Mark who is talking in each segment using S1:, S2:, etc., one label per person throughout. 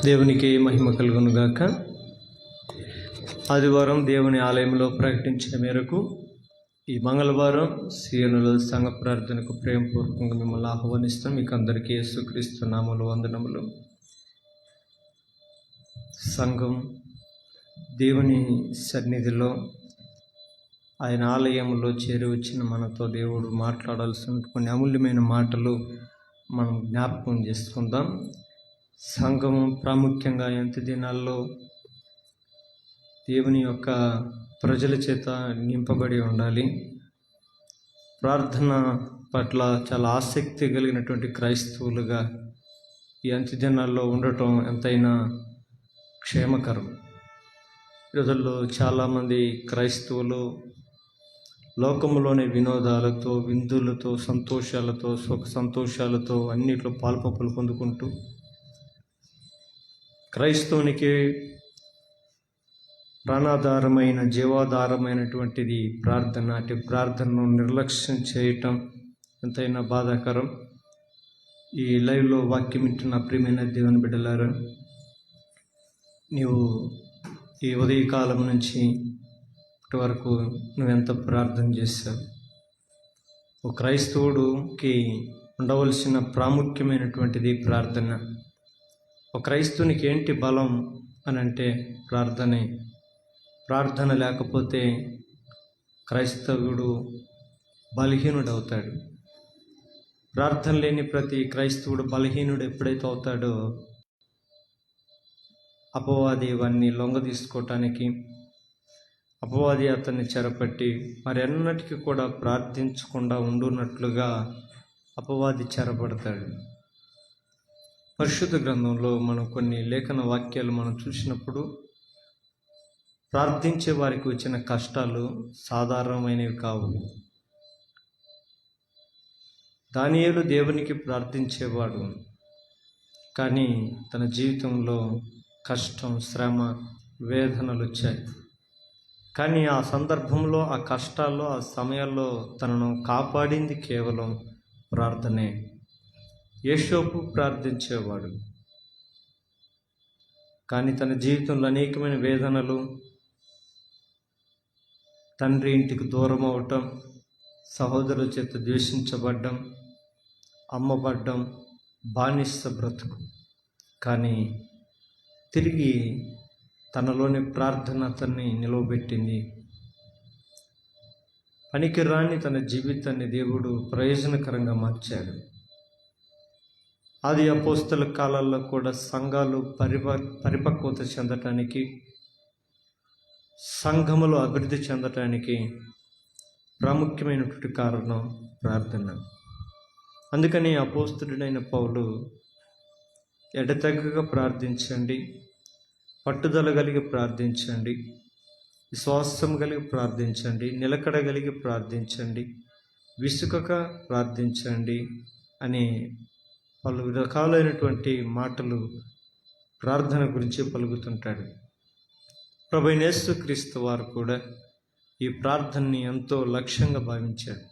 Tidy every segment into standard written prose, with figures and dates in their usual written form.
S1: దేవునికి మహిమ కలుగును గాక. ఆదివారం దేవుని ఆలయంలో ప్రకటించిన మేరకు ఈ మంగళవారం సీఎనుల సంఘ ప్రార్థనకు ప్రేమపూర్వకంగా మిమ్మల్ని ఆహ్వానిస్తాం. మీకు అందరికీ యేసుక్రీస్తు నామములో వందనములు. సంఘం దేవుని సన్నిధిలో ఆయన ఆలయంలో చేరి వచ్చిన మనతో దేవుడు మాట్లాడాల్సిన కొన్ని అమూల్యమైన మాటలు మనం జ్ఞాపకం చేసుకుందాం. సంఘము ప్రాముఖ్యంగా ఎంత దినాల్లో దేవుని యొక్క ప్రజల చేత నింపబడి ఉండాలి. ప్రార్థన పట్ల చాలా ఆసక్తి కలిగినటువంటి క్రైస్తవులుగా ఈ అంత్య దినాల్లో ఉండటం ఎంతైనా క్షేమకరం. రోజుల్లో చాలామంది క్రైస్తవులు లోకములోని వినోదాలతో, విందులతో, సంతోషాలతో, సుఖ సంతోషాలతో అన్నిట్లో పాల్పంపులు పొందుకుంటూ క్రైస్తవునికి ప్రాణాధారమైన, జీవాధారమైనటువంటిది ప్రార్థన. అటు ప్రార్థనను నిర్లక్ష్యం చేయటం ఎంతైనా బాధాకరం. ఈ లైవ్లో వాక్యం వింటున్న ప్రియమైన దేవుని బిడ్డలారా, నీవు ఈ ఉదయకాలం నుంచి ఇప్పటి వరకు నువ్వెంత ప్రార్థన చేశావు? ఒక క్రైస్తవుడికి ఉండవలసిన ప్రాముఖ్యమైనటువంటిది ప్రార్థన. ఒక క్రైస్తవునికి ఏంటి బలం అని అంటే ప్రార్థనే. ప్రార్థన లేకపోతే క్రైస్తవుడు బలహీనుడవుతాడు. ప్రార్థన లేని ప్రతి క్రైస్తవుడు బలహీనుడు ఎప్పుడైతే అవుతాడో అపవాది ఇవన్నీ లొంగ తీసుకోవటానికి, అపవాది అతన్ని చెరపట్టి మరెన్నటికీ కూడా ప్రార్థించకుండా ఉండున్నట్లుగా అపవాది చెరపడతాడు. పరిశుద్ధ గ్రంథంలో మనం కొన్ని లేఖన వాక్యాలు మనం చూసినప్పుడు ప్రార్థించే వారికి వచ్చిన కష్టాలు సాధారణమైనవి కావు. దానియేలు దేవునికి ప్రార్థించేవాడు, కానీ తన జీవితంలో కష్టం, శ్రమ, వేదనలు వచ్చాయి. కానీ ఆ సందర్భంలో, ఆ కష్టాల్లో, ఆ సమయాల్లో తనను కాపాడింది కేవలం ప్రార్థనే. యోసేపు ప్రార్థించేవాడు, కానీ తన జీవితంలో అనేకమైన వేదనలు, తండ్రి ఇంటికి దూరం అవటం, సహోదరుల చేత ద్వేషించబడ్డం, అమ్మబడ్డం, బానిస బ్రతుకు. కానీ తిరిగి తనలోని ప్రార్థన అతన్ని నిలవబెట్టింది. పనికిరాని తన జీవితాన్ని దేవుడు ప్రయోజనకరంగా మార్చాడు. ఆది అపోస్తల కాలాల్లో కూడా సంఘాలు పరిపక్వత చెందటానికి, సంఘములు అభివృద్ధి చెందటానికి ప్రాముఖ్యమైనటువంటి కారణం ప్రార్థన. అందుకని అపోస్తలుడైన పౌలు ఎడతెగక ప్రార్థించండి, పట్టుదల కలిగి ప్రార్థించండి, విశ్వాసం కలిగి ప్రార్థించండి, నిలకడ కలిగి ప్రార్థించండి, విసుకక ప్రార్థించండి అని పలు రకాలైనటువంటి మాటలు ప్రార్థన గురించి పలుకుతుంటాడు. ప్రభువైన యేసుక్రీస్తు వారు కూడా ఈ ప్రార్థనని ఎంతో లక్ష్యంగా భావించాడు.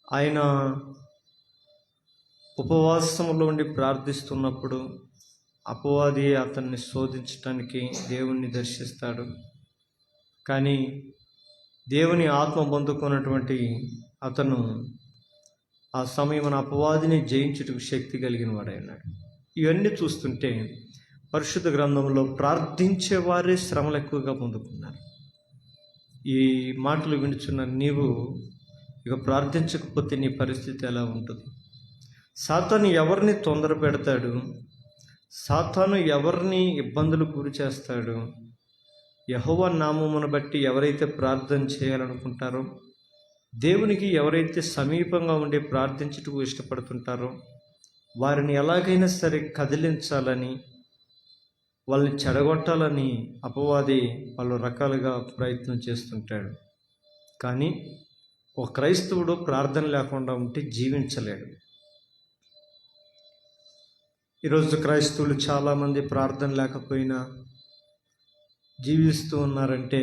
S1: ఆయన ఉపవాసంలో ఉండి ప్రార్థిస్తున్నప్పుడు అపవాది అతన్ని శోధించటానికి దేవుణ్ణి దర్శిస్తాడు. కానీ దేవుని ఆత్మ పొందుకున్నటువంటి అతను ఆ సమయం అపవాదిని జయించుటకు శక్తి కలిగిన వాడైనాడు. ఇవన్నీ చూస్తుంటే పరిశుద్ధ గ్రంథంలో ప్రార్థించే వారే శ్రమలు ఎక్కువగా పొందుకున్నారు. ఈ మాటలు వినుచున్న నీవు ఇక ప్రార్థించకపోతే నీ పరిస్థితి ఎలా ఉంటుంది? సాతాను ఎవరిని తొందర పెడతాడు? సాతాను ఎవరిని ఇబ్బందులకు గురి చేస్తాడు? యెహోవా నామమును బట్టి ఎవరైతే ప్రార్థన చేయాలనుకుంటారో, దేవునికి ఎవరైతే సమీపంగా ఉండి ప్రార్థించుటకు ఇష్టపడుతుంటారో వారిని ఎలాగైనా సరే కదిలించాలని, వాళ్ళని చెడగొట్టాలని అపవాది పలు రకాలుగా ప్రయత్నం చేస్తుంటాడు. కానీ ఒక క్రైస్తవుడు ప్రార్థన లేకుండా ఉంటే జీవించలేడు. ఈరోజు క్రైస్తవులు చాలామంది ప్రార్థన లేకపోయినా జీవిస్తూ ఉన్నారంటే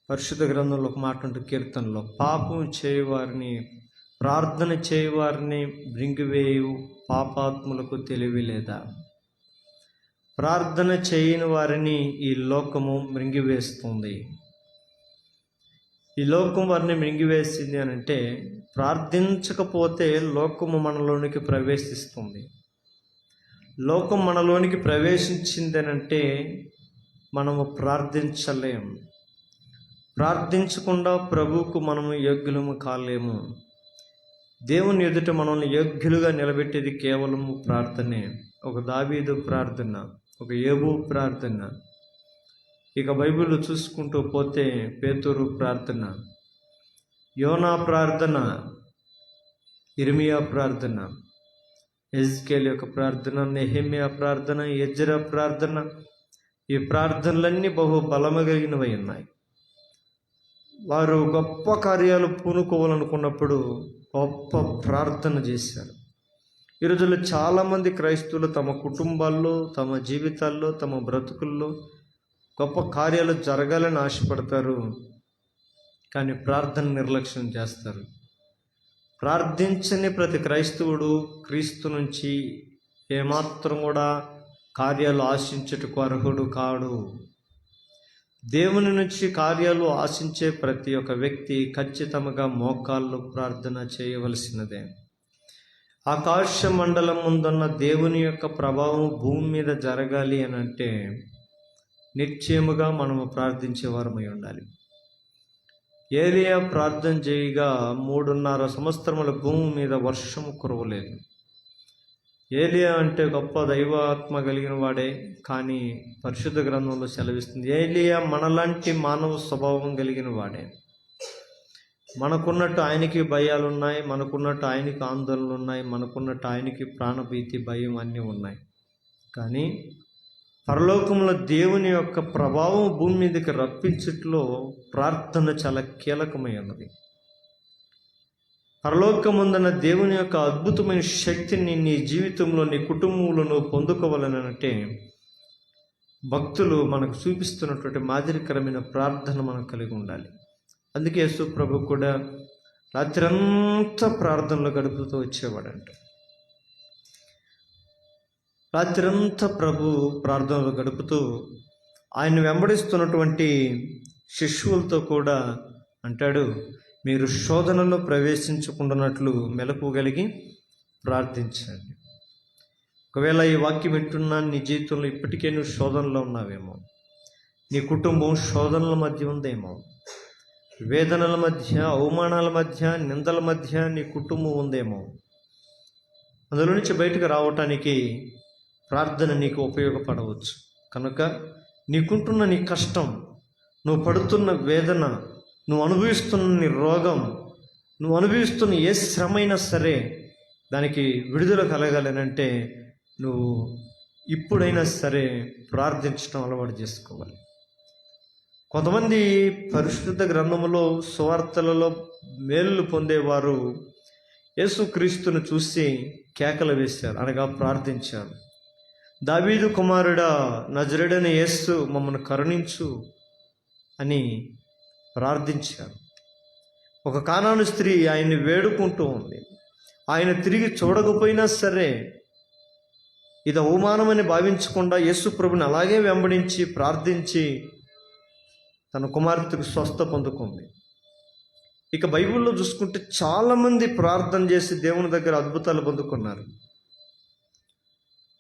S1: పరిశుద్ధ గ్రంథంలో ఒక మాట ఉంటుంది, కీర్తనలో, పాపం చేయవారిని, ప్రార్థన చేయవారిని మృంగివేయు పాపాత్ములకు తెలివి లేదా? ప్రార్థన చేయని వారిని ఈ లోకము మృంగివేస్తుంది. ఈ లోకం వారిని మృంగివేసింది అని అంటే, ప్రార్థించకపోతే లోకము మనలోనికి ప్రవేశిస్తుంది. లోకం మనలోనికి ప్రవేశించింది అని అంటే మనము ప్రార్థించలేము. ప్రార్థించకుండా ప్రభువుకు మనము యోగ్యులము కాలేము. దేవుని ఎదుట మనల్ని యోగ్యులుగా నిలబెట్టేది కేవలము ప్రార్థనే. ఒక దావీదు ప్రార్థన, ఒక యోబు ప్రార్థన, ఇక బైబిల్ చూసుకుంటూ పోతే పేతురు ప్రార్థన, యోనా ప్రార్థన, ఇర్మియా ప్రార్థన, ఎజ్కేల్ యొక్క ప్రార్థన, నెహెమ్యా ప్రార్థన, ఎజ్రా ప్రార్థన, ఈ ప్రార్థనలన్నీ బహు బలము కలిగినవి ఉన్నాయి. వారు గొప్ప కార్యాలు పూనుకోవాలనుకున్నప్పుడు గొప్ప ప్రార్థన చేశారు. ఈ రోజుల్లో చాలామంది క్రైస్తవులు తమ కుటుంబాల్లో, తమ జీవితాల్లో, తమ బ్రతుకుల్లో గొప్ప కార్యాలు జరగాలని ఆశపడతారు, కానీ ప్రార్థన నిర్లక్ష్యం చేస్తారు. ప్రార్థించని ప్రతి క్రైస్తవుడు క్రీస్తు నుంచి ఏమాత్రం కూడా కార్యాలు ఆశించుటకు అర్హుడు కాడు. దేవుని నుంచి కార్యాలు ఆశించే ప్రతి ఒక్క వ్యక్తి ఖచ్చితంగా మోకాళ్ళు ప్రార్థన చేయవలసినదే. ఆకాశ మండలం ముందున్న దేవుని యొక్క ప్రభావం భూమి మీద జరగాలి అని అంటే నిశ్చయముగా మనము ప్రార్థించేవారమై ఉండాలి. ఏలియా ప్రార్థన చేయగా 3.5 సంవత్సరముల భూమి మీద వర్షము కురవలేదు. ఏలియా అంటే గొప్ప దైవాత్మ కలిగిన వాడే, కానీ పరిశుద్ధ గ్రంథంలో సెలవిస్తుంది ఏలియా మనలాంటి మానవ స్వభావం కలిగిన వాడే. మనకున్నట్టు ఆయనకి భయాలు ఉన్నాయి, మనకున్నట్టు ఆయనకి ఆందోళనలు ఉన్నాయి, మనకున్నట్టు ఆయనకి ప్రాణభీతి, భయం అన్నీ ఉన్నాయి. కానీ పరలోకంలో దేవుని యొక్క ప్రభావం భూమి మీదకి రప్పించట్లో ప్రార్థన చాలా కీలకమై ఉన్నది. పరలోకముందున్న దేవుని యొక్క అద్భుతమైన శక్తిని నీ జీవితంలో, నీ కుటుంబంలో పొందుకోవాలనంటే భక్తులు మనకు చూపిస్తున్నటువంటి మాదిరికరమైన ప్రార్థన మనం కలిగి ఉండాలి. అందుకే యేసు ప్రభు కూడా రాత్రంతా ప్రార్థనలు గడుపుతూ వచ్చేవాడంట. రాత్రంతా ప్రభు ప్రార్థనలు గడుపుతూ ఆయన వెంబడిస్తున్నటువంటి శిష్యులతో కూడా అంటాడు, మీరు శోధనలో ప్రవేశించకుండానట్లు మెలకువగలిగి ప్రార్థించండి. ఒకవేళ ఈ వాక్యం వింటున్నా నీ జీవితంలో ఇప్పటికే నువ్వు శోధనలో ఉన్నావేమో, నీ కుటుంబం శోధనల మధ్య ఉందేమో, వేదనల మధ్య, అవమానాల మధ్య, నిందల మధ్య నీ కుటుంబం ఉందేమో. అందులో నుంచి బయటకు రావటానికి ప్రార్థన నీకు ఉపయోగపడవచ్చు. కనుక నీకుంటున్న నీ కష్టం, నువ్వు పడుతున్న వేదన, నువ్వు అనుభవిస్తున్న నీ రోగం, నువ్వు అనుభవిస్తున్న ఏ శ్రమ అయినా సరే దానికి విడుదల కలగాలనంటే నువ్వు ఇప్పుడైనా సరే ప్రార్థించడం అలవాటు చేసుకోవాలి. కొంతమంది పరిశుద్ధ గ్రంథములో సువార్తలలో మేలు పొందేవారు యేసుక్రీస్తును చూసి కేకలు వేశారు, అనగా ప్రార్థించారు. దావీదు కుమారుడా, నజరేయుడైన యేసు మమ్మల్ని కరుణించు అని ప్రార్థించారు. ఒక కానాను స్త్రీ ఆయన్ని వేడుకుంటూ ఉంది. ఆయన తిరిగి చూడకపోయినా సరే ఇది అవమానమని భావించకుండా యేసు ప్రభుని అలాగే వెంబడించి ప్రార్థించి తన కుమార్తెకు స్వస్థ పొందుకుంది. ఇక బైబిల్లో చూసుకుంటే చాలామంది ప్రార్థన చేసి దేవుని దగ్గర అద్భుతాలు పొందుకున్నారు.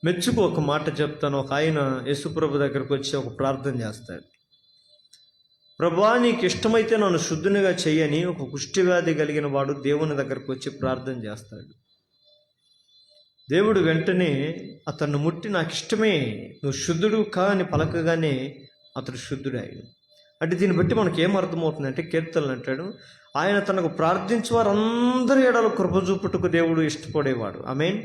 S1: మెచ్చుకు ఒక మాట చెప్తాను. ఒక ఆయన యేసుప్రభు దగ్గరకు వచ్చి ఒక ప్రార్థన చేస్తాడు. ప్రభువా, నీకు ఇష్టమైతే నన్ను శుద్ధునిగా చెయ్యని ఒక కుష్ఠవ్యాధి కలిగిన వాడు దేవుని దగ్గరకు వచ్చి ప్రార్థన చేస్తాడు. దేవుడు వెంటనే అతన్ని ముట్టి నాకు ఇష్టమే, నువ్వు శుద్ధుడు కా అని పలకగానే అతడు శుద్ధుడాయను. అంటే దీన్ని బట్టి మనకి ఏం అర్థమవుతుందంటే, కీర్తనలు అంటాడు, ఆయన తనకు ప్రార్థించే వారందరి ఎడల కృప చూపుటకు దేవుడు ఇష్టపడేవాడు. ఆమేన్.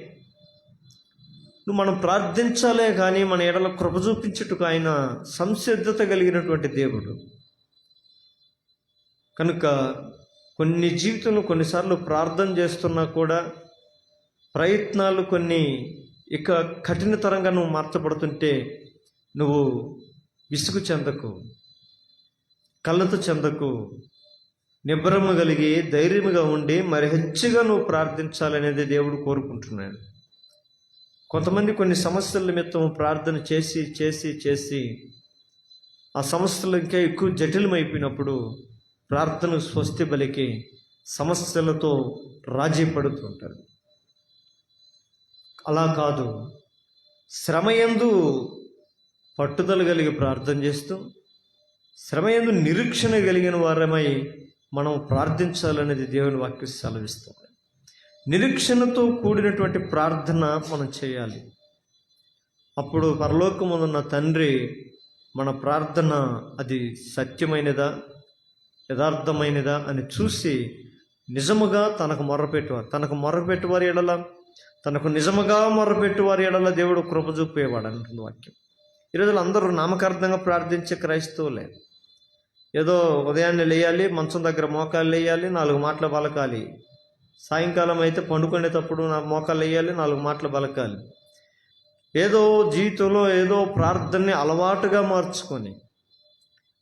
S1: నువ్వు మనం ప్రార్థించాలే కానీ మన ఎడల కృప చూపించుటకు ఆయన సంసిద్ధత కలిగినటువంటి దేవుడు. కనుక కొన్ని జీవితంలో కొన్నిసార్లు ప్రార్థన చేస్తున్నా కూడా ప్రయత్నాలు కొన్ని ఇక కఠినతరంగా నువ్వు మార్చబడుతుంటే నువ్వు విసుగు చెందకు, కళ్ళతో చెందకు, నిబ్బరము కలిగి ధైర్యముగా ఉండి మరి హెచ్చుగా నువ్వు ప్రార్థించాలనేది దేవుడు కోరుకుంటున్నాడు. కొంతమంది కొన్ని సమస్యల నిమిత్తం ప్రార్థన చేసి చేసి చేసి ఆ సమస్యలు ఇంకా ఎక్కువ జటిలమైపోయినప్పుడు ప్రార్థన స్వస్తి బలికి సమస్యలతో రాజీ పడుతుంటారు. అలా కాదు, శ్రమయందు పట్టుదల కలిగి ప్రార్థన చేస్తూ శ్రమయందు నిరీక్షణ కలిగిన వారమై మనం ప్రార్థించాలనేది దేవుని వాక్యం సెలవిస్తుంది. నిరీక్షణతో కూడినటువంటి ప్రార్థన మనం చేయాలి. అప్పుడు పరలోకమున్న తండ్రి మన ప్రార్థన అది సత్యమైనదా యథార్థమైనదా అని చూసి నిజముగా తనకు మొర్రపెట్టువారి ఎడల తనకు నిజముగా మొర్రపెట్టువారి ఎడల దేవుడు కృప చూపేవాడు అంటుంది వాక్యం. ఈరోజు అందరూ నామకార్థంగా ప్రార్థించే క్రైస్తవులే. ఏదో ఉదయాన్నే లేయాలి, మంచం దగ్గర మోకాలు వేయాలి, 4 మాటలు పలకాలి. సాయంకాలం అయితే పండుకునేటప్పుడు మోకాలు వేయాలి, 4 మాటలు పలకాలి. ఏదో జీవితంలో ఏదో ప్రార్థనని అలవాటుగా మార్చుకొని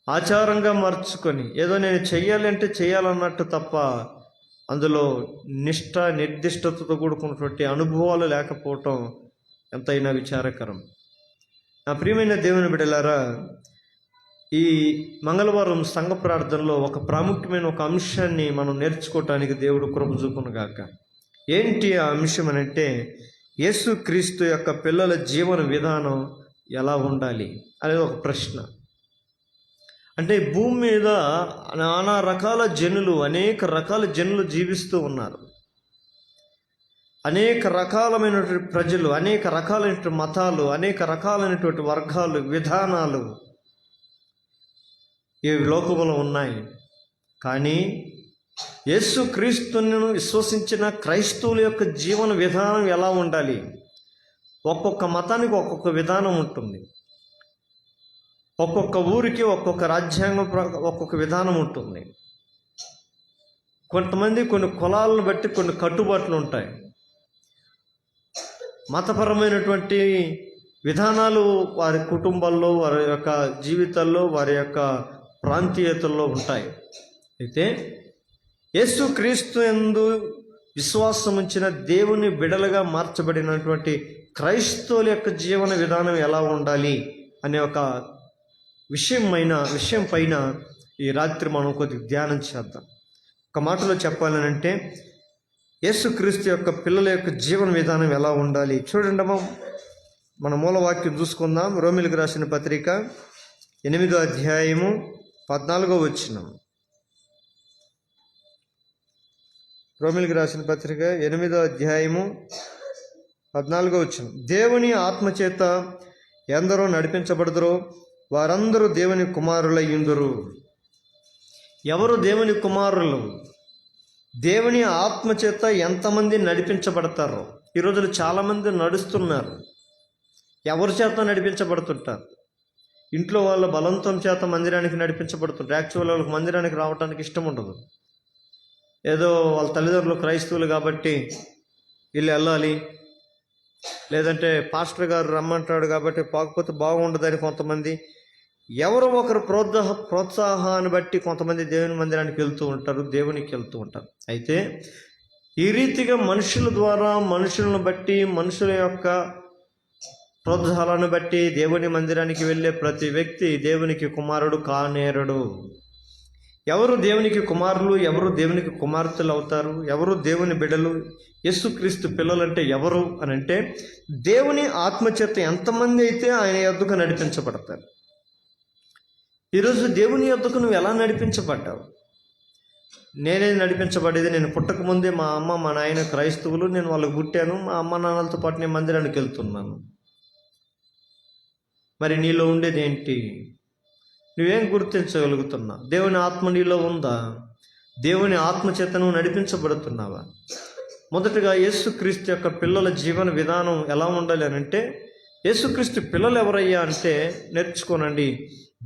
S1: ఆచారంగా మార్చుకొని ఏదో నేను చెయ్యాలి అంటే చేయాలన్నట్టు తప్ప అందులో నిర్దిష్టతతో కూడుకున్నటువంటి అనుభవాలు లేకపోవటం ఎంతైనా విచారకరం. నా ప్రియమైన దేవుని బిడ్డలారా, ఈ మంగళవారం సంఘ ప్రార్థనలో ఒక ప్రాముఖ్యమైన ఒక అంశాన్ని మనం నేర్చుకోవటానికి దేవుడు కృప చూపునుగాక. ఏంటి ఆ అంశం అనంటే, యేసుక్రీస్తు యొక్క పిల్లల జీవన విధానం ఎలా ఉండాలి అనేది ఒక ప్రశ్న. అంటే భూమి మీద నానా రకాల జనులు, అనేక రకాల జనులు జీవిస్తూ ఉన్నారు. అనేక రకాలమైనటువంటి ప్రజలు, అనేక రకాలైనటువంటి మతాలు, అనేక రకాలైనటువంటి వర్గాలు, విధానాలు ఈ లోకములో ఉన్నాయి. కానీ యేసుక్రీస్తును విశ్వసించిన క్రైస్తవుల యొక్క జీవన విధానం ఎలా ఉండాలి? ఒక్కొక్క మతానికి ఒక్కొక్క విధానం ఉంటుంది. ఒక్కొక్క ఊరికి ఒక్కొక్క రాజ్యాంగం ఒక్కొక్క విధానం ఉంటుంది. కొంతమంది కొన్ని కులాలను బట్టి కొన్ని కట్టుబాట్లు ఉంటాయి. మతపరమైనటువంటి విధానాలు వారి కుటుంబాల్లో, వారి యొక్క జీవితాల్లో, వారి యొక్క ప్రాంతీయతల్లో ఉంటాయి. అయితే యేసుక్రీస్తు యందు విశ్వాసం ఉంచిన దేవుని బిడలుగా మార్చబడినటువంటి క్రైస్తవుల యొక్క జీవన విధానం ఎలా ఉండాలి అనే ఒక విషయం పైన ఈ రాత్రి మనం కొద్దిగా ధ్యానం చేద్దాం. ఒక మాటలో చెప్పాలనంటే, యేసుక్రీస్తు యొక్క పిల్లల యొక్క జీవన విధానం ఎలా ఉండాలి చూడండి. మన మూలవాక్యం చూసుకుందాం. రోమిలకు రాసిన పత్రిక 8వ అధ్యాయము 14వ వచనం. రోమిలకు రాసిన పత్రిక 8వ అధ్యాయము 14వ వచనం. దేవుని ఆత్మచేత ఎందరో నడిపించబడుదురో వారందరూ దేవుని కుమారులయ్యుందురు. ఎవరు దేవుని కుమారులు? దేవుని ఆత్మచేత ఎంతమంది నడిపించబడతారో. ఈ రోజులు చాలామంది నడుస్తున్నారు. ఎవరి చేత నడిపించబడుతుంటారు? ఇంట్లో వాళ్ళ బలవంతం చేత మందిరానికి నడిపించబడుతుంటారు. యాక్చువల్ వాళ్ళకి మందిరానికి రావడానికి ఇష్టం ఉండదు. ఏదో వాళ్ళ తల్లిదండ్రులు క్రైస్తవులు కాబట్టి వీళ్ళు వెళ్ళాలి, లేదంటే పాస్టర్ గారు రమ్మంటాడు కాబట్టి పోకపోతే బాగుండదని కొంతమంది, ఎవరో ఒకరు ప్రోత్సాహాన్ని బట్టి కొంతమంది దేవుని మందిరానికి వెళ్తూ ఉంటారు, దేవునికి వెళ్తూ ఉంటారు. అయితే ఈ రీతిగా మనుషుల ద్వారా, మనుషులను బట్టి, మనుషుల యొక్క ప్రోత్సాహాలను బట్టి దేవుని మందిరానికి వెళ్ళే ప్రతి వ్యక్తి దేవునికి కుమారుడు కానేరడు. ఎవరు దేవునికి కుమారులు, ఎవరు దేవునికి కుమార్తెలు అవుతారు? ఎవరు దేవుని బిడ్డలు? యేసుక్రీస్తు పిల్లలంటే ఎవరు అని అంటే, దేవుని ఆత్మచేత ఎంతమంది అయితే ఆయన యొద్దకు నడిపించబడతారు. ఈరోజు దేవుని యొద్దకు నువ్వు ఎలా నడిపించబడ్డావు? నేనే నడిపించబడేది. నేను పుట్టకముందే మా అమ్మ మా నాయన క్రైస్తవులు, నేను వాళ్ళకు పుట్టాను, మా అమ్మ నాన్నలతో పాటు నేను మందిరానికి వెళ్తున్నాను. మరి నీలో ఉండేది ఏంటి? నువ్వేం గుర్తించగలుగుతున్నా? దేవుని ఆత్మ నీలో ఉందా? దేవుని ఆత్మచేత నువ్వు నడిపించబడుతున్నావా? మొదటగా యేసుక్రీస్తు యొక్క పిల్లల జీవన విధానం ఎలా ఉండాలి అని అంటే, యేసుక్రీస్తు పిల్లలు ఎవరయ్యా అంటే నేర్చుకోనండి,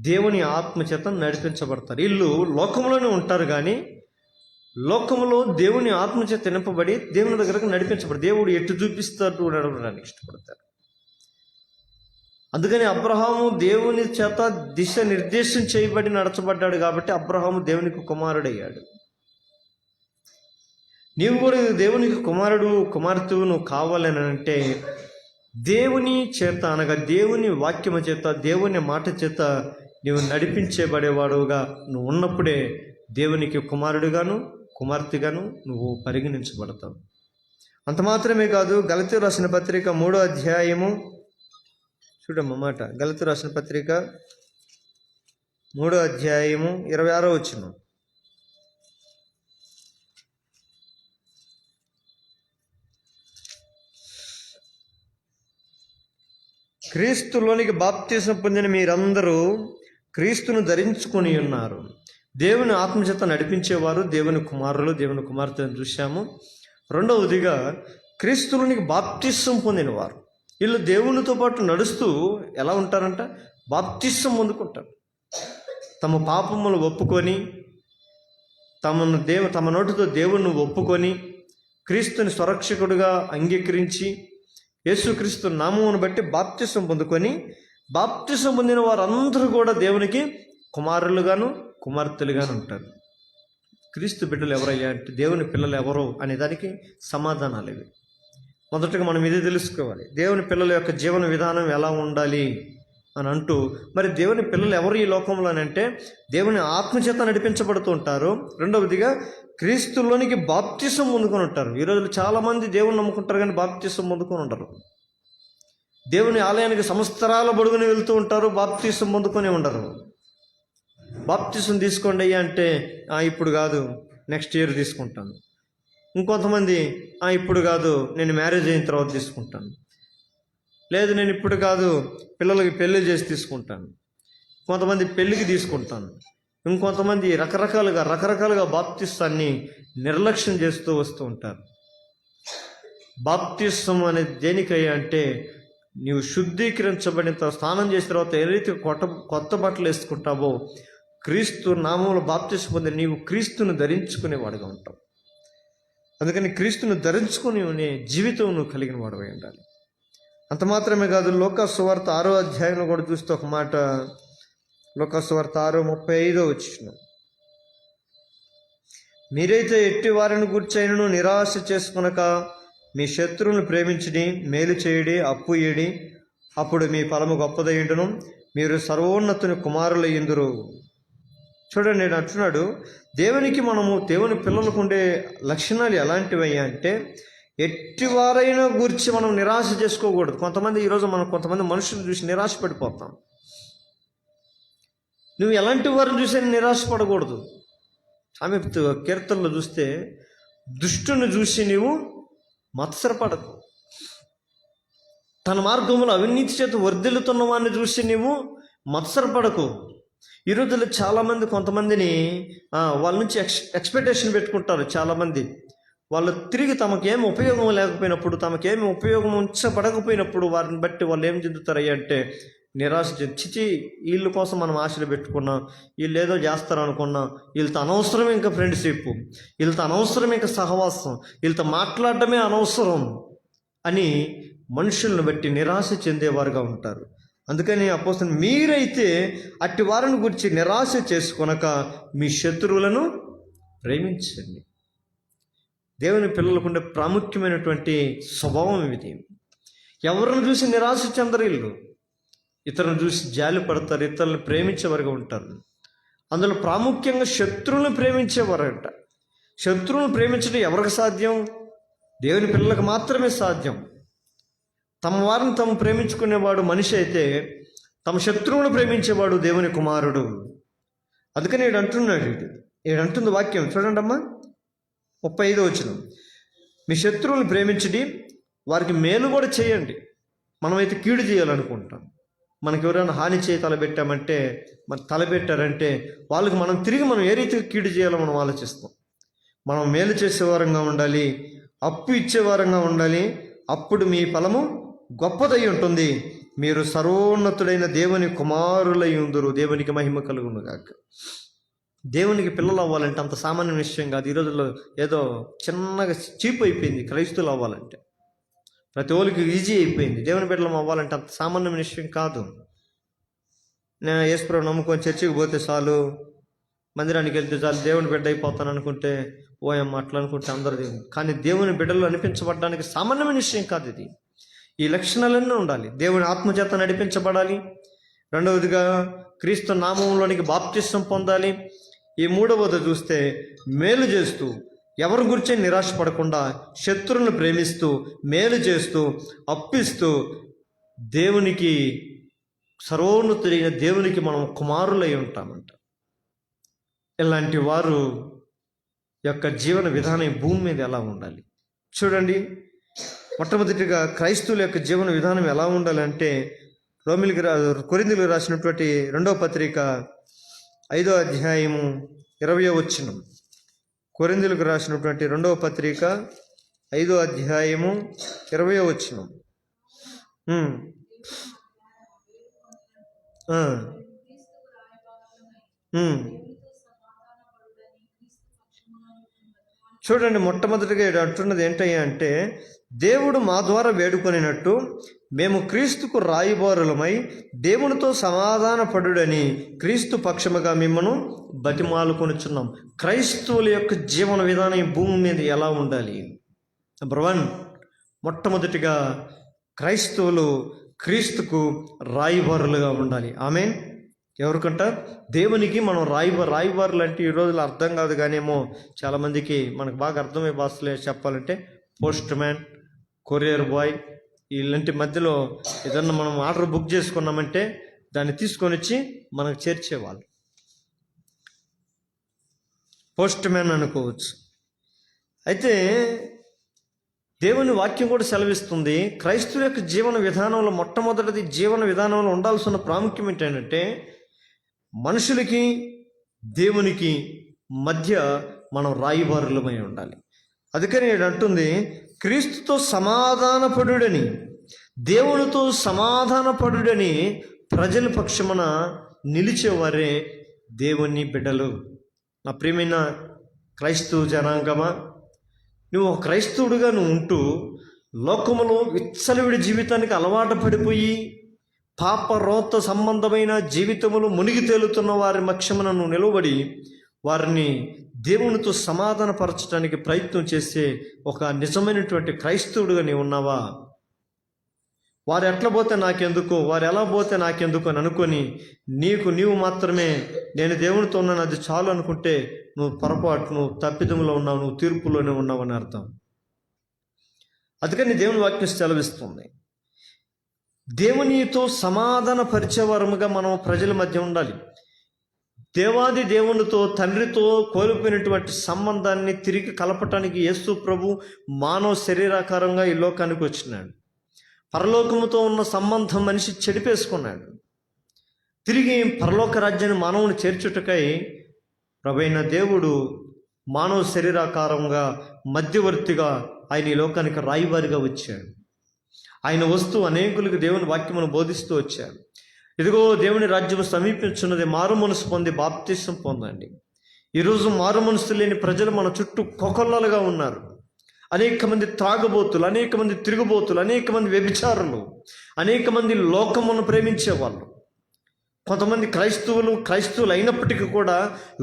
S1: దేవుని ఆత్మచేత నడిపించబడతారు. వీళ్ళు లోకంలోనే ఉంటారు కానీ లోకంలో దేవుని ఆత్మచేత నింపబడి దేవుని దగ్గరకు నడిపించబడి దేవుడు ఎటు చూపిస్తాడు నడవడానికి ఇష్టపడతారు. అందుకని అబ్రహాము దేవుని చేత దిశ నిర్దేశం చేయబడి నడచబడ్డాడు కాబట్టి అబ్రహాము దేవునికి కుమారుడయ్యాడు. నీవు కూడా దేవునికి కుమారుడు కుమార్తెవు నువ్వు కావాలని అంటే దేవుని చేత అనగా దేవుని వాక్యము చేత, దేవుని మాట చేత నీవు నడిపించబడేవాడుగా నువ్వు ఉన్నప్పుడే దేవునికి కుమారుడిగాను కుమార్తెగాను నువ్వు పరిగణించబడతావు. అంత మాత్రమే కాదు, గలతీయులకు రాసిన పత్రిక 3వ అధ్యాయము చూడమ్మ మాట. గలతీయులకు రాసిన పత్రిక 3వ అధ్యాయము 26వ వచనం. క్రీస్తులోనికి బాప్తిసం పొందిన మీరందరూ క్రీస్తును ధరించుకొని ఉన్నారు. దేవుని ఆత్మచేత నడిపించేవారు దేవుని కుమారులు, దేవుని కుమార్తెను చూశాము. రెండవదిగా క్రీస్తులోనికి బాప్తిసం పొందినవారు. వీళ్ళు దేవునితో పాటు నడుస్తూ ఎలా ఉంటారంట? బాప్తిసం పొందుకుంటారు. తమ పాపములు ఒప్పుకొని తమ నోటితో దేవుణ్ణి ఒప్పుకొని క్రీస్తుని స్వరక్షకుడుగా అంగీకరించి యేసుక్రీస్తు నామమును బట్టి బాప్తిసం పొందుకొని, బాప్తిసం పొందిన వారందరూ కూడా దేవునికి కుమారులుగాను కుమార్తెలుగాను ఉంటారు. క్రీస్తు బిడ్డలు ఎవరయ్యా అంటే దేవుని పిల్లలు ఎవరు అనే దానికి సమాధానాలు ఇవి. మొదటగా మనం ఇది తెలుసుకోవాలి, దేవుని పిల్లల యొక్క జీవన విధానం ఎలా ఉండాలి అని అంటూ, మరి దేవుని పిల్లలు ఎవరు ఈ లోకంలో అని అంటే దేవుని ఆత్మచేత నడిపించబడుతూ ఉంటారు. రెండవదిగా క్రీస్తులోనికి బాప్తిసం పొందుకొని ఉంటారు. ఈ రోజుల్లో చాలామంది దేవుని నమ్ముకుంటారు కానీ బాప్తిసం పొందుకొని ఉంటారు. దేవుని ఆలయానికి సంవత్సరాల బడుగుని వెళ్తూ ఉంటారు, బాప్తిసం పొందుకొని ఉండరు. బాప్తిసం తీసుకోండి అయ్యా అంటే ఇప్పుడు కాదు, నెక్స్ట్ ఇయర్ తీసుకుంటాను. ఇంకొంతమంది ఇప్పుడు కాదు, నేను మ్యారేజ్ అయిన తర్వాత తీసుకుంటాను. లేదు, నేను ఇప్పుడు కాదు, పిల్లలకి పెళ్లి చేసి తీసుకుంటాను. కొంతమంది పెళ్ళికి తీసుకుంటాను. ఇంకొంతమంది రకరకాలుగా బాప్తిస్తాన్ని నిర్లక్ష్యం చేస్తూ వస్తూ ఉంటారు. బాప్తిసం అనేది దేనికయ్యా అంటే నీవు శుద్ధీకరించబడిన తర్వాత, స్నానం చేసిన తర్వాత ఏదైతే కొత్త బట్టలు వేసుకుంటావో, క్రీస్తు నామంలో బాప్తిసం పొంది నీవు క్రీస్తును ధరించుకునేవాడుగా ఉంటావు. అందుకని క్రీస్తును ధరించుకునే జీవితం నువ్వు కలిగిన వాడుగా ఉండాలి. అంత మాత్రమే కాదు, లూకా సువార్త 6వ అధ్యాయంలో కూడా చూస్తే ఒక మాట, లూకా సువార్త 6:35 వచనం. మీరైతే ఎట్టి వారిని గూర్చైనను నిరాశ చేసుకొనక మీ శత్రువులను ప్రేమించుడి, మేలు చేయుడి, అప్పు ఇయ్యుడి, అప్పుడు మీ ఫలము గొప్పదయ్యుండును, మీరు సర్వోన్నతుని కుమారులయ్యుందురు. చూడండి, నేను అంటున్నాడు, దేవుని పిల్లలకు ఉండే లక్షణాలు ఎలాంటివయ్యా అంటే ఎట్టివారైనా గురించి మనం నిరాశ చేసుకోకూడదు. ఈరోజు మనం కొంతమంది మనుషులు చూసి నిరాశ పడిపోతాం. నువ్వు ఎలాంటి వారిని చూసి నిరాశపడకూడదు. ఆమె కీర్తనలో చూస్తే దుష్టుని చూసి నీవు మత్సరపడకు, తన మార్గంలో అవినీతి చేత వర్ధిల్లుతున్న వాడిని చూసి నీవు మత్సరపడకు. ఈ రోజుల్లో చాలామంది కొంతమందిని వాళ్ళ నుంచి ఎక్స్పెక్టేషన్ పెట్టుకుంటారు. చాలామంది వాళ్ళు తిరిగి తమకేమి ఉపయోగం లేకపోయినప్పుడు, తమకేమి ఉపయోగం ఉంచబడకపోయినప్పుడు వారిని బట్టి వాళ్ళు ఏం చెందుతారయ్యా అంటే నిరాశ చిచి, వీళ్ళ కోసం మనం ఆశలు పెట్టుకున్నాం, వీళ్ళు ఏదో చేస్తారు అనుకున్నాం, వీళ్ళతో అనవసరమే ఇంకా ఫ్రెండ్షిప్, వీళ్ళతో అనవసరమే ఇంకా సహవాసం, వీళ్ళతో మాట్లాడటమే అనవసరం అని మనుషులను బట్టి నిరాశ చెందేవారుగా ఉంటారు. అందుకని అపోస్తలుడు, మీరైతే అట్టి వారిని గురించి నిరాశ చేసుకొనక మీ శత్రువులను ప్రేమించండి. దేవుని పిల్లలకు ఉండే ప్రాముఖ్యమైనటువంటి స్వభావం ఇది. ఎవరిని చూసి నిరాశ చెందరు వీళ్ళు, ఇతరులను చూసి జాలి పడతారు, ఇతరులను ప్రేమించేవారుగా ఉంటారు. అందులో ప్రాముఖ్యంగా శత్రువులను ప్రేమించేవారంట. శత్రువులను ప్రేమించడం ఎవరికి సాధ్యం? దేవుని పిల్లలకు మాత్రమే సాధ్యం. తమ వారిని తాము ప్రేమించుకునేవాడు మనిషి అయితే, తమ శత్రువులను ప్రేమించేవాడు దేవుని కుమారుడు. అందుకని ఏడంటుంది వాక్యం చూడండి అమ్మా, 35వ వచనం. మీ శత్రువులను ప్రేమించండి, వారికి మేలు కూడా చేయండి. మనమైతే కీడు చేయాలనుకుంటాం. మనకి ఎవరైనా హాని చేయి తలపెట్టామంటే, తలపెట్టారంటే వాళ్ళకి తిరిగి మనం ఏ రీతిగా కీడు చేయాలో మనం ఆలోచిస్తాం. మనం మేలు చేసేవారంగా ఉండాలి, అప్పు ఇచ్చేవారంగా ఉండాలి. అప్పుడు మీ ఫలము గొప్పదై ఉంటుంది, మీరు సర్వోన్నతుడైన దేవుని కుమారులై ఉందురు. దేవునికి మహిమ కలుగును గాక. దేవునికి పిల్లలు అవ్వాలంటే అంత సామాన్య విషయం కాదు. ఈ రోజుల్లో ఏదో చిన్నగా చీప్ అయిపోయింది క్రైస్తువులు అవ్వాలంటే. ప్రతి ఒక్కరికి ఈజీ అయిపోయింది. దేవుని బిడ్డలం అవ్వాలంటే అంత సామాన్యమైన విషయం కాదు. నేను యేసుప్రభువు నమ్ముకొని చర్చికి పోతే చాలు, మందిరానికి వెళ్తే చాలు, దేవుని బిడ్డ అయిపోతాను అనుకుంటే ఓయమ్మ అట్లా అనుకుంటే అందరిది. కానీ దేవుని బిడ్డలు అనిపించబడడానికి సామాన్యమైన విషయం కాదు ఇది. ఈ లక్షణాలన్నీ ఉండాలి. దేవుని ఆత్మచేత నడిపించబడాలి. రెండవదిగా క్రీస్తు నామంలోనికి బాప్తిస్వం పొందాలి. ఈ మూడవది చూస్తే మేలు చేస్తూ, ఎవరి గురించి నిరాశపడకుండా, శత్రువులను ప్రేమిస్తూ, మేలు చేస్తూ, అప్పిస్తూ, దేవునికి సర్వోన్నతుడైన దేవునికి మనం కుమారులై ఉంటామంట. ఇలాంటి వారు యొక్క జీవన విధానం భూమి మీద ఎలా ఉండాలి చూడండి. మొట్టమొదటిగా క్రైస్తవుల యొక్క జీవన విధానం ఎలా ఉండాలంటే కొరింథీయులకు రాసినటువంటి 2వ పత్రిక 5వ అధ్యాయము 20వ వచనం. కొరింథీయులకు రాసినటువంటి 2వ పత్రిక 5వ అధ్యాయము 20వ వచనం. చూడండి, మొట్టమొదటిగా అంటున్నది ఏంటయ్యా అంటే, దేవుడు మా ద్వారా వేడుకొనినట్టు మేము క్రీస్తుకు రాయబారులమై దేవునితో సమాధాన పడుడని క్రీస్తు పక్షముగా మిమ్మను బతిమాలుకొనుచున్నాం. క్రైస్తవుల యొక్క జీవన విధానం ఈ భూమి మీద ఎలా ఉండాలి? నెంబర్ 1, మొట్టమొదటిగా క్రైస్తవులు క్రీస్తుకు రాయబారులుగా ఉండాలి. ఆమేన్. ఎవరికంట? దేవునికి మనం రాయబారులు అంటే ఈ రోజులు అర్థం కాదు కానేమో చాలామందికి మనకు బాగా అర్థమయ్యే భాషలో చెప్పాలంటే పోస్ట్ మ్యాన్, కొరియర్ బాయ్, ఇలాంటి మధ్యలో ఏదన్నా మనం ఆర్డర్ బుక్ చేసుకున్నామంటే దాన్ని తీసుకొని వచ్చి మనకు చేర్చేవాళ్ళు పోస్ట్ మ్యాన్ అనుకోవచ్చు. అయితే దేవుని వాక్యం కూడా సెలవిస్తుంది, క్రైస్తవుల యొక్క జీవన విధానంలో మొట్టమొదటిది జీవన విధానంలో ఉండాల్సిన ప్రాముఖ్యం ఏంటంటే మనుషులకి దేవునికి మధ్య మనం రాయబారులమై ఉండాలి. అందుకని అంటుంది క్రీస్తుతో సమాధానపడుడని, దేవునితో సమాధానపడుడని ప్రజల పక్షమున నిలిచేవారే దేవుని బిడ్డలు. నా ప్రియమైన క్రైస్తవ జనాంగమా, నువ్వు ఒక క్రైస్తవుడిగా నువ్వు ఉంటూ లోకములో విచ్చలవిడి జీవితానికి అలవాటు పడిపోయి పాపరోత సంబంధమైన జీవితములు మునిగి తేలుతున్న వారి పక్షమున నువ్వు నిలబడి వారిని దేవునితో సమాధానపరచడానికి ప్రయత్నం చేసే ఒక నిజమైనటువంటి క్రైస్తవుడిగా నీవు ఉన్నావా? వారు ఎట్లా పోతే నాకెందుకు, వారు ఎలా పోతే నాకెందుకు అని అనుకొని నీవు మాత్రమే నేను దేవునితో ఉన్నాను అది చాలు అనుకుంటే నువ్వు పొరపాటు, నువ్వు తప్పిదములో ఉన్నావు, నువ్వు తీర్పులోనే ఉన్నావు అని అర్థం. అందుకని దేవుని వాక్యం సెలవిస్తుంది, దేవునితో సమాధాన పరిచేవారముగా మనం ప్రజల మధ్య ఉండాలి. దేవాది దేవునితో, తండ్రితో కోల్పోయినటువంటి సంబంధాన్ని తిరిగి కలపటానికి యేసు ప్రభు మానవ శరీరాకారంగా ఈ లోకానికి వచ్చినాడు. పరలోకముతో ఉన్న సంబంధం మనిషి చెడిపేసుకున్నాడు. తిరిగి పరలోక రాజ్యాన్ని మానవుని చేర్చుటకై ప్రభువైన దేవుడు మానవ శరీరాకారంగా మధ్యవర్తిగా ఆయన ఈ లోకానికి రాయబారిగా వచ్చాడు. ఆయన వస్తూ అనేకులకు దేవుని వాక్యమును బోధిస్తూ వచ్చాడు. ఇదిగో దేవుని రాజ్యము సమీపించున్నది, మారు మనసు పొంది బాప్తిసం పొందండి. ఈరోజు మారు మనసు లేని ప్రజలు మన చుట్టూ కొకొల్లలుగా ఉన్నారు. అనేక మంది త్రాగుబోతులు, అనేక మంది తిరుగుబోతులు, అనేక మంది వ్యభిచారులు, అనేక మంది లోకమును ప్రేమించేవాళ్ళు. కొంతమంది క్రైస్తవులు అయినప్పటికీ కూడా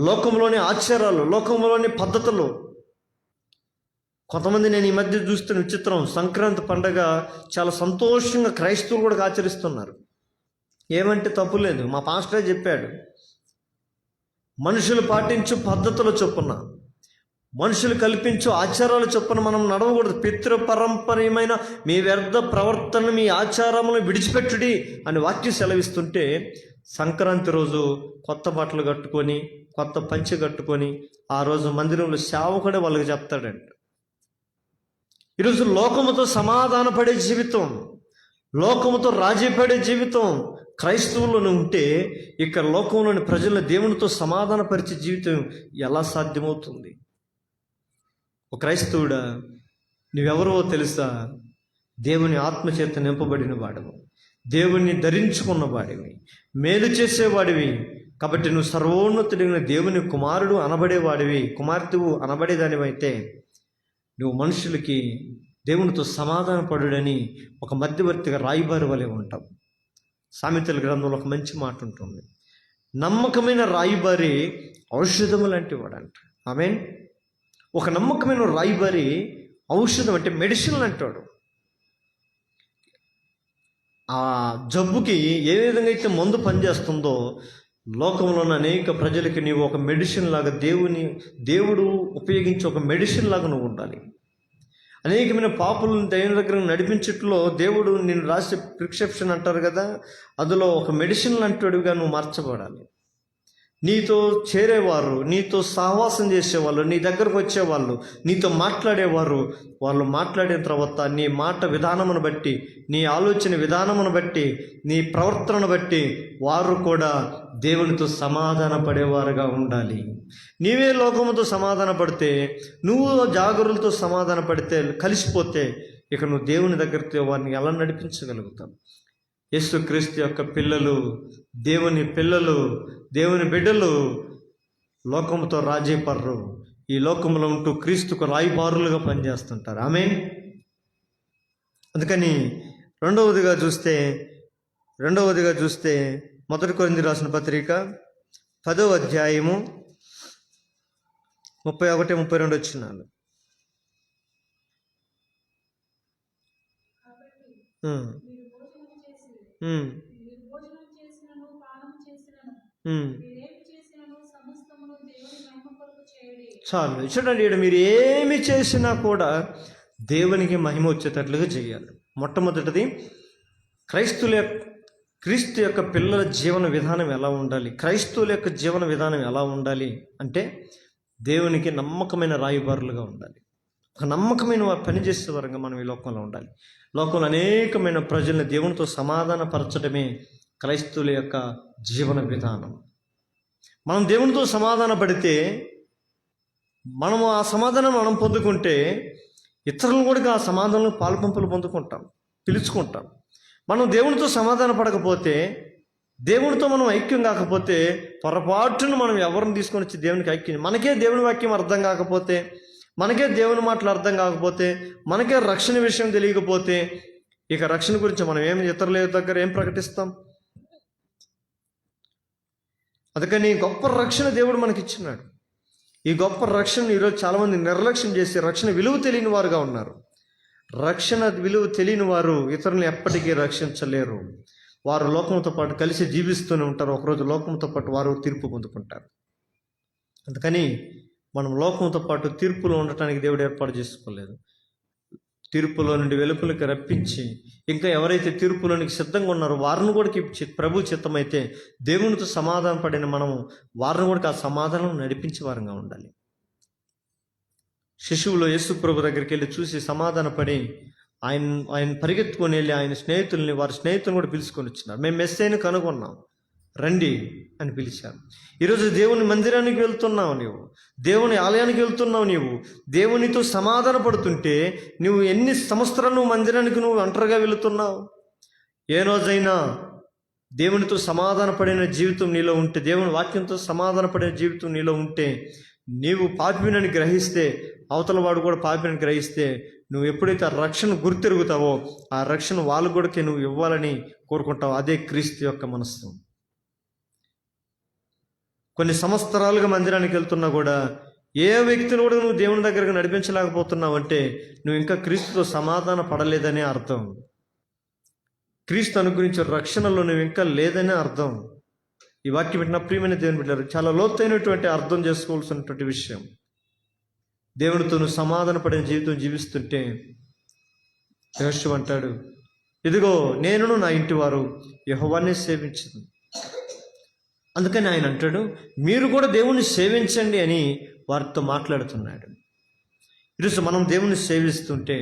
S1: లోకంలోని ఆచారాలు, లోకంలోని పద్ధతులు. కొంతమంది నేను ఈ మధ్య చూస్తున్న విచిత్రం, సంక్రాంతి పండగ చాలా సంతోషంగా క్రైస్తవులు కూడా ఆచరిస్తున్నారు. ఏమంటే తప్పు లేదు, మా పాస్టరే చెప్పాడు, మనుషులు పాటించు పద్ధతుల చొప్పున, మనుషులు కల్పించు ఆచారాల చొప్పున మనం నడవకూడదు. పితృపరంపరమైన మీ వ్యర్థ ప్రవర్తన, మీ ఆచారములను విడిచిపెట్టుడి అని వాక్యం సెలవిస్తుంటే, సంక్రాంతి రోజు కొత్త బట్టలు కట్టుకొని, కొత్త పంచె కట్టుకొని ఆ రోజు మందిరంలో సేవకుడే వాళ్ళకి చెప్తాడంట. ఈరోజు లోకముతో సమాధాన పడే జీవితం, లోకముతో రాజీ పడే జీవితం క్రైస్తవులను ఉంటే, ఇక్కడ లోకంలోని ప్రజలను దేవునితో సమాధానపరిచే జీవితం ఎలా సాధ్యమవుతుంది? ఒక క్రైస్తవుడా, నువ్వెవరో తెలుసా? దేవుని ఆత్మచేత నింపబడిన వాడివి, దేవుణ్ణి ధరించుకున్న వాడివి, మేలు చేసేవాడివి. కాబట్టి నువ్వు సర్వోన్నతుడైన దేవుని కుమారుడు అనబడేవాడివి, కుమార్తెవు అనబడేదానివైతే నువ్వు మనుషులకి దేవునితో సమాధానపడుడని ఒక మధ్యవర్తిగా రాయబారి వలె ఉంటావు. సామెతల గ్రంథంలో ఒక మంచి మాట ఉంటుంది, నమ్మకమైన రాయబారి ఔషధము లాంటి వాడంట. ఆమేన్. ఒక నమ్మకమైన రాయబారి ఔషధం అంటే మెడిసిన్ అంటాడు. ఆ జబ్బుకి ఏ విధంగా అయితే మందు పనిచేస్తుందో, లోకంలో ఉన్న అనేక ప్రజలకి నీవు ఒక మెడిసిన్ లాగా, దేవుడు ఉపయోగించి ఒక మెడిసిన్ లాగా నువ్వు ఉండాలి. అనేకమైన పాపులను దేవుని దగ్గర నడిపించట్లో దేవుడు నేను రాసే ప్రిస్క్రిప్షన్ అంటారు కదా, అందులో ఒక మెడిసిన్ లాంటివాడిగా నువ్వు మార్చబడాలి. నీతో చేరేవారు, నీతో సహవాసం చేసేవాళ్ళు, నీ దగ్గరకు వచ్చేవాళ్ళు, నీతో మాట్లాడేవారు, వాళ్ళు మాట్లాడిన తర్వాత నీ మాట విధానమును బట్టి, నీ ఆలోచన విధానమును బట్టి, నీ ప్రవర్తనను బట్టి వారు కూడా దేవునితో సమాధాన పడేవారుగా ఉండాలి. నీవే లోకముతో సమాధాన పడితే, నువ్వు జాగరులతో సమాధాన పడితే, కలిసిపోతే ఇక నువ్వు దేవుని దగ్గరతో వారిని ఎలా నడిపించగలుగుతావు? యేసుక్రీస్తు యొక్క పిల్లలు, దేవుని పిల్లలు, దేవుని బిడ్డలు లోకముతో రాజీ పడరు. ఈ లోకంలో ఉంటూ క్రీస్తుకు రాయబారులుగా పనిచేస్తుంటారు. ఆమేన్. అందుకని రెండవదిగా చూస్తే 1 కొరింథీ రాసిన పత్రిక 10వ అధ్యాయము 31-32 వచనాలు. చాలు. చూడండి, మీరు ఏమి చేసినా కూడా దేవునికి మహిమ వచ్చేటట్లుగా చేయాలి. మొట్టమొదటిది క్రీస్తు యొక్క పిల్లల జీవన విధానం ఎలా ఉండాలి? క్రైస్తవుల యొక్క జీవన విధానం ఎలా ఉండాలి అంటే, దేవునికి నమ్మకమైన రాయబారులుగా ఉండాలి. ఒక నమ్మకమైన పని చేసే వరంగా మనం ఈ లోకంలో ఉండాలి. లోకంలో అనేకమైన ప్రజల్ని దేవునితో సమాధాన పరచడమే క్రైస్తవుల యొక్క జీవన విధానం. మనం దేవునితో సమాధాన పడితే, మనము ఆ సమాధానం మనం పొందుకుంటే ఇతరులను కూడా ఆ సమాధానంలో పాలుపంపులు పిలుచుకుంటాం. మనం దేవునితో సమాధాన పడకపోతే, దేవునితో మనం ఐక్యం కాకపోతే, పొరపాటును మనం ఎవరిని తీసుకొని వచ్చి దేవునికి ఐక్యం, మనకే దేవుని వాక్యం అర్థం కాకపోతే, మనకే దేవుని మాటలు అర్థం కాకపోతే, మనకే రక్షణ విషయం తెలియకపోతే, ఇక రక్షణ గురించి మనం ఇతరుల దగ్గర ఏం ప్రకటిస్తాం? అందుకని గొప్ప రక్షణ దేవుడు మనకి ఇచ్చినాడు. ఈ గొప్ప రక్షణ ఈరోజు చాలామంది నిర్లక్ష్యం చేసి రక్షణ విలువ తెలియని వారుగా ఉన్నారు. రక్షణ విలువ తెలియని వారు ఇతరులను ఎప్పటికీ రక్షించలేరు. వారు లోకంతో పాటు కలిసి జీవిస్తూనే ఉంటారు. ఒకరోజు లోకంతో పాటు వారు తీర్పు పొందుకుంటారు. అందుకని మనం లోకంతో పాటు తీర్పులో ఉండటానికి దేవుడు ఏర్పాటు చేసుకోలేదు. తీర్పులో నుండి వెలుపలికి రప్పించి, ఇంకా ఎవరైతే తీర్పులోనికి సిద్ధంగా ఉన్నారో వారిని కూడా ప్రభు చిత్తమైతే దేవునితో సమాధాన పడిన మనము వారిని కూడా ఆ సమాధానం నడిపించే వారంగా ఉండాలి. శిశువులో యేసు ప్రభు దగ్గరికి వెళ్ళి చూసి సమాధాన పడి ఆయన పరిగెత్తుకొని వెళ్ళి వారి స్నేహితులను కూడా పిలుచుకొని వచ్చినారు. మేము మెస్సైని కనుగొన్నాం, రండి అని పిలిచారు. ఈరోజు దేవుని మందిరానికి వెళ్తున్నావు, నీవు దేవుని ఆలయానికి వెళ్తున్నావు, నీవు దేవునితో సమాధాన పడుతుంటే నువ్వు ఎన్ని సంవత్సరాలు మందిరానికి ఒంటరిగా వెళుతున్నావు? ఏ రోజైనా దేవునితో సమాధాన పడిన జీవితం నీలో ఉంటే, దేవుని వాక్యంతో సమాధాన పడిన జీవితం నీలో ఉంటే, నీవు పాపినని గ్రహిస్తే, అవతల వాడు కూడా పాపినని గ్రహిస్తే, నువ్వు ఎప్పుడైతే ఆ రక్షణ గుర్తెరుగుతావో ఆ రక్షణ వాళ్ళు కూడా నువ్వు ఇవ్వాలని కోరుకుంటావు. అదే క్రీస్తు యొక్క మనస్సు. కొన్ని సంవత్సరాలుగా మందిరానికి వెళ్తున్నా కూడా ఏ వ్యక్తిని కూడా నువ్వు దేవుని దగ్గరకు నడిపించలేకపోతున్నావు అంటే నువ్వు ఇంకా క్రీస్తుతో సమాధాన పడలేదనే అర్థం. క్రీస్తు అనుగ్రహించే రక్షణలో నువ్వు ఇంకా లేదనే అర్థం. ఈ వాక్యం పెట్టిన ప్రియమైన దేవుని బిడ్డలారా, చాలా లోతైనటువంటి అర్థం చేసుకోవాల్సినటువంటి విషయం. దేవునితో నువ్వు సమాధాన పడిన జీవితం జీవిస్తుంటే యెహోషువ అంటాడు, ఇదిగో నేనును నా ఇంటి వారు యెహోవానే సేవించదు. అందుకని ఆయన అంటాడు, మీరు కూడా దేవుణ్ణి సేవించండి అని వారితో మాట్లాడుతున్నాడు. ఈరోజు మనం దేవుణ్ణి సేవిస్తుంటే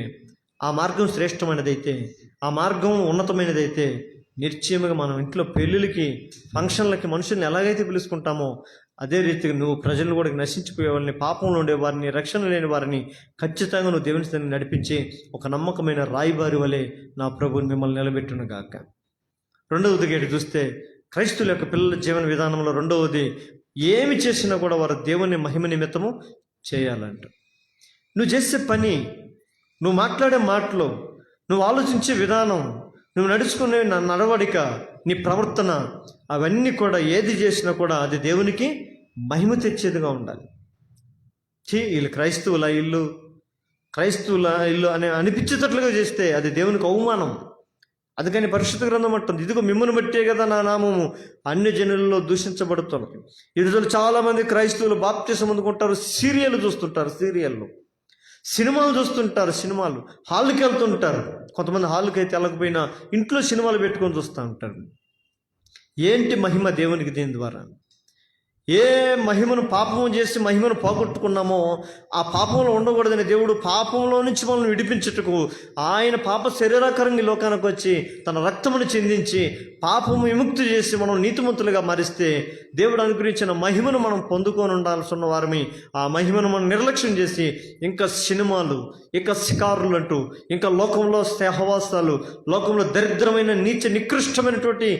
S1: ఆ మార్గం శ్రేష్టమైనదైతే, ఆ మార్గం ఉన్నతమైనదైతే నిశ్చయముగా మనం ఇంట్లో పెళ్ళిళ్ళకి, ఫంక్షన్లకి మనుషుల్ని ఎలాగైతే పిలుచుకుంటామో అదే రీతిగా నువ్వు ప్రజలను కూడా నశించిపోయే వాళ్ళని, పాపంలో ఉండే వారిని, రక్షణ లేని వారిని ఖచ్చితంగా నువ్వు దేవుని స్థానాన్ని నడిపించి ఒక నమ్మకమైన రాయిబారి వలె నా ప్రభువుని మిమ్మల్ని నిలబెట్టును గాక. రెండవది గేటు చూస్తే క్రైస్తవుల యొక్క పిల్లల జీవన విధానంలో రెండవది, ఏమి చేసినా కూడా వారు దేవుని మహిమ నిమిత్తము చేయాలంట. నువ్వు చేసే పని, నువ్వు మాట్లాడే మాటలు, నువ్వు ఆలోచించే విధానం, నువ్వు నడుచుకునే నడవడిక, నీ ప్రవర్తన, అవన్నీ కూడా ఏది చేసినా కూడా అది దేవునికి మహిమ తెచ్చేదిగా ఉండాలి. వీళ్ళు క్రైస్తవుల ఇల్లు అని అనిపించేటట్లుగా చేస్తే అది దేవునికి అవమానం. అందుకని పరిశుద్ధ గ్రంథం అంటుంది, ఇదిగో మిమ్మల్ని బట్టే కదా నా నామము అన్ని జనులలో దూషించబడుతున్నది. ఈ రోజుల్లో చాలామంది క్రైస్తవులు బాప్టిజం అందుకుంటారు, సీరియల్ చూస్తుంటారు, సినిమాలు చూస్తుంటారు, హాల్కి వెళ్తుంటారు. కొంతమంది హాల్కి అయితే వెళ్ళకపోయినా ఇంట్లో సినిమాలు పెట్టుకొని చూస్తూ ఉంటారు. ఏంటి మహిమ దేవునికి దీని ద్వారా? ఏ మహిమను పాపము చేసి మహిమను పోగొట్టుకున్నామో ఆ పాపంలో ఉండకూడదని దేవుడు పాపంలో నుంచి మనల్ని విడిపించుటకు ఆయన పాప శరీరాకారంగా లోకానికి వచ్చి తన రక్తమును చిందించి పాపము విముక్తి చేసి మనం నీతిమంతులుగా మారిస్తే దేవుడు అనుగ్రహించిన మహిమను మనం పొందుకొని ఉండాల్సి ఉన్న వారిని ఆ మహిమను మనం నిర్లక్ష్యం చేసి ఇంకా సినిమాలు, ఇంకా షికారులు అంటూ, ఇంకా లోకంలో సహవాసాలు, లోకంలో దరిద్రమైన నీచ నికృష్టమైనటువంటి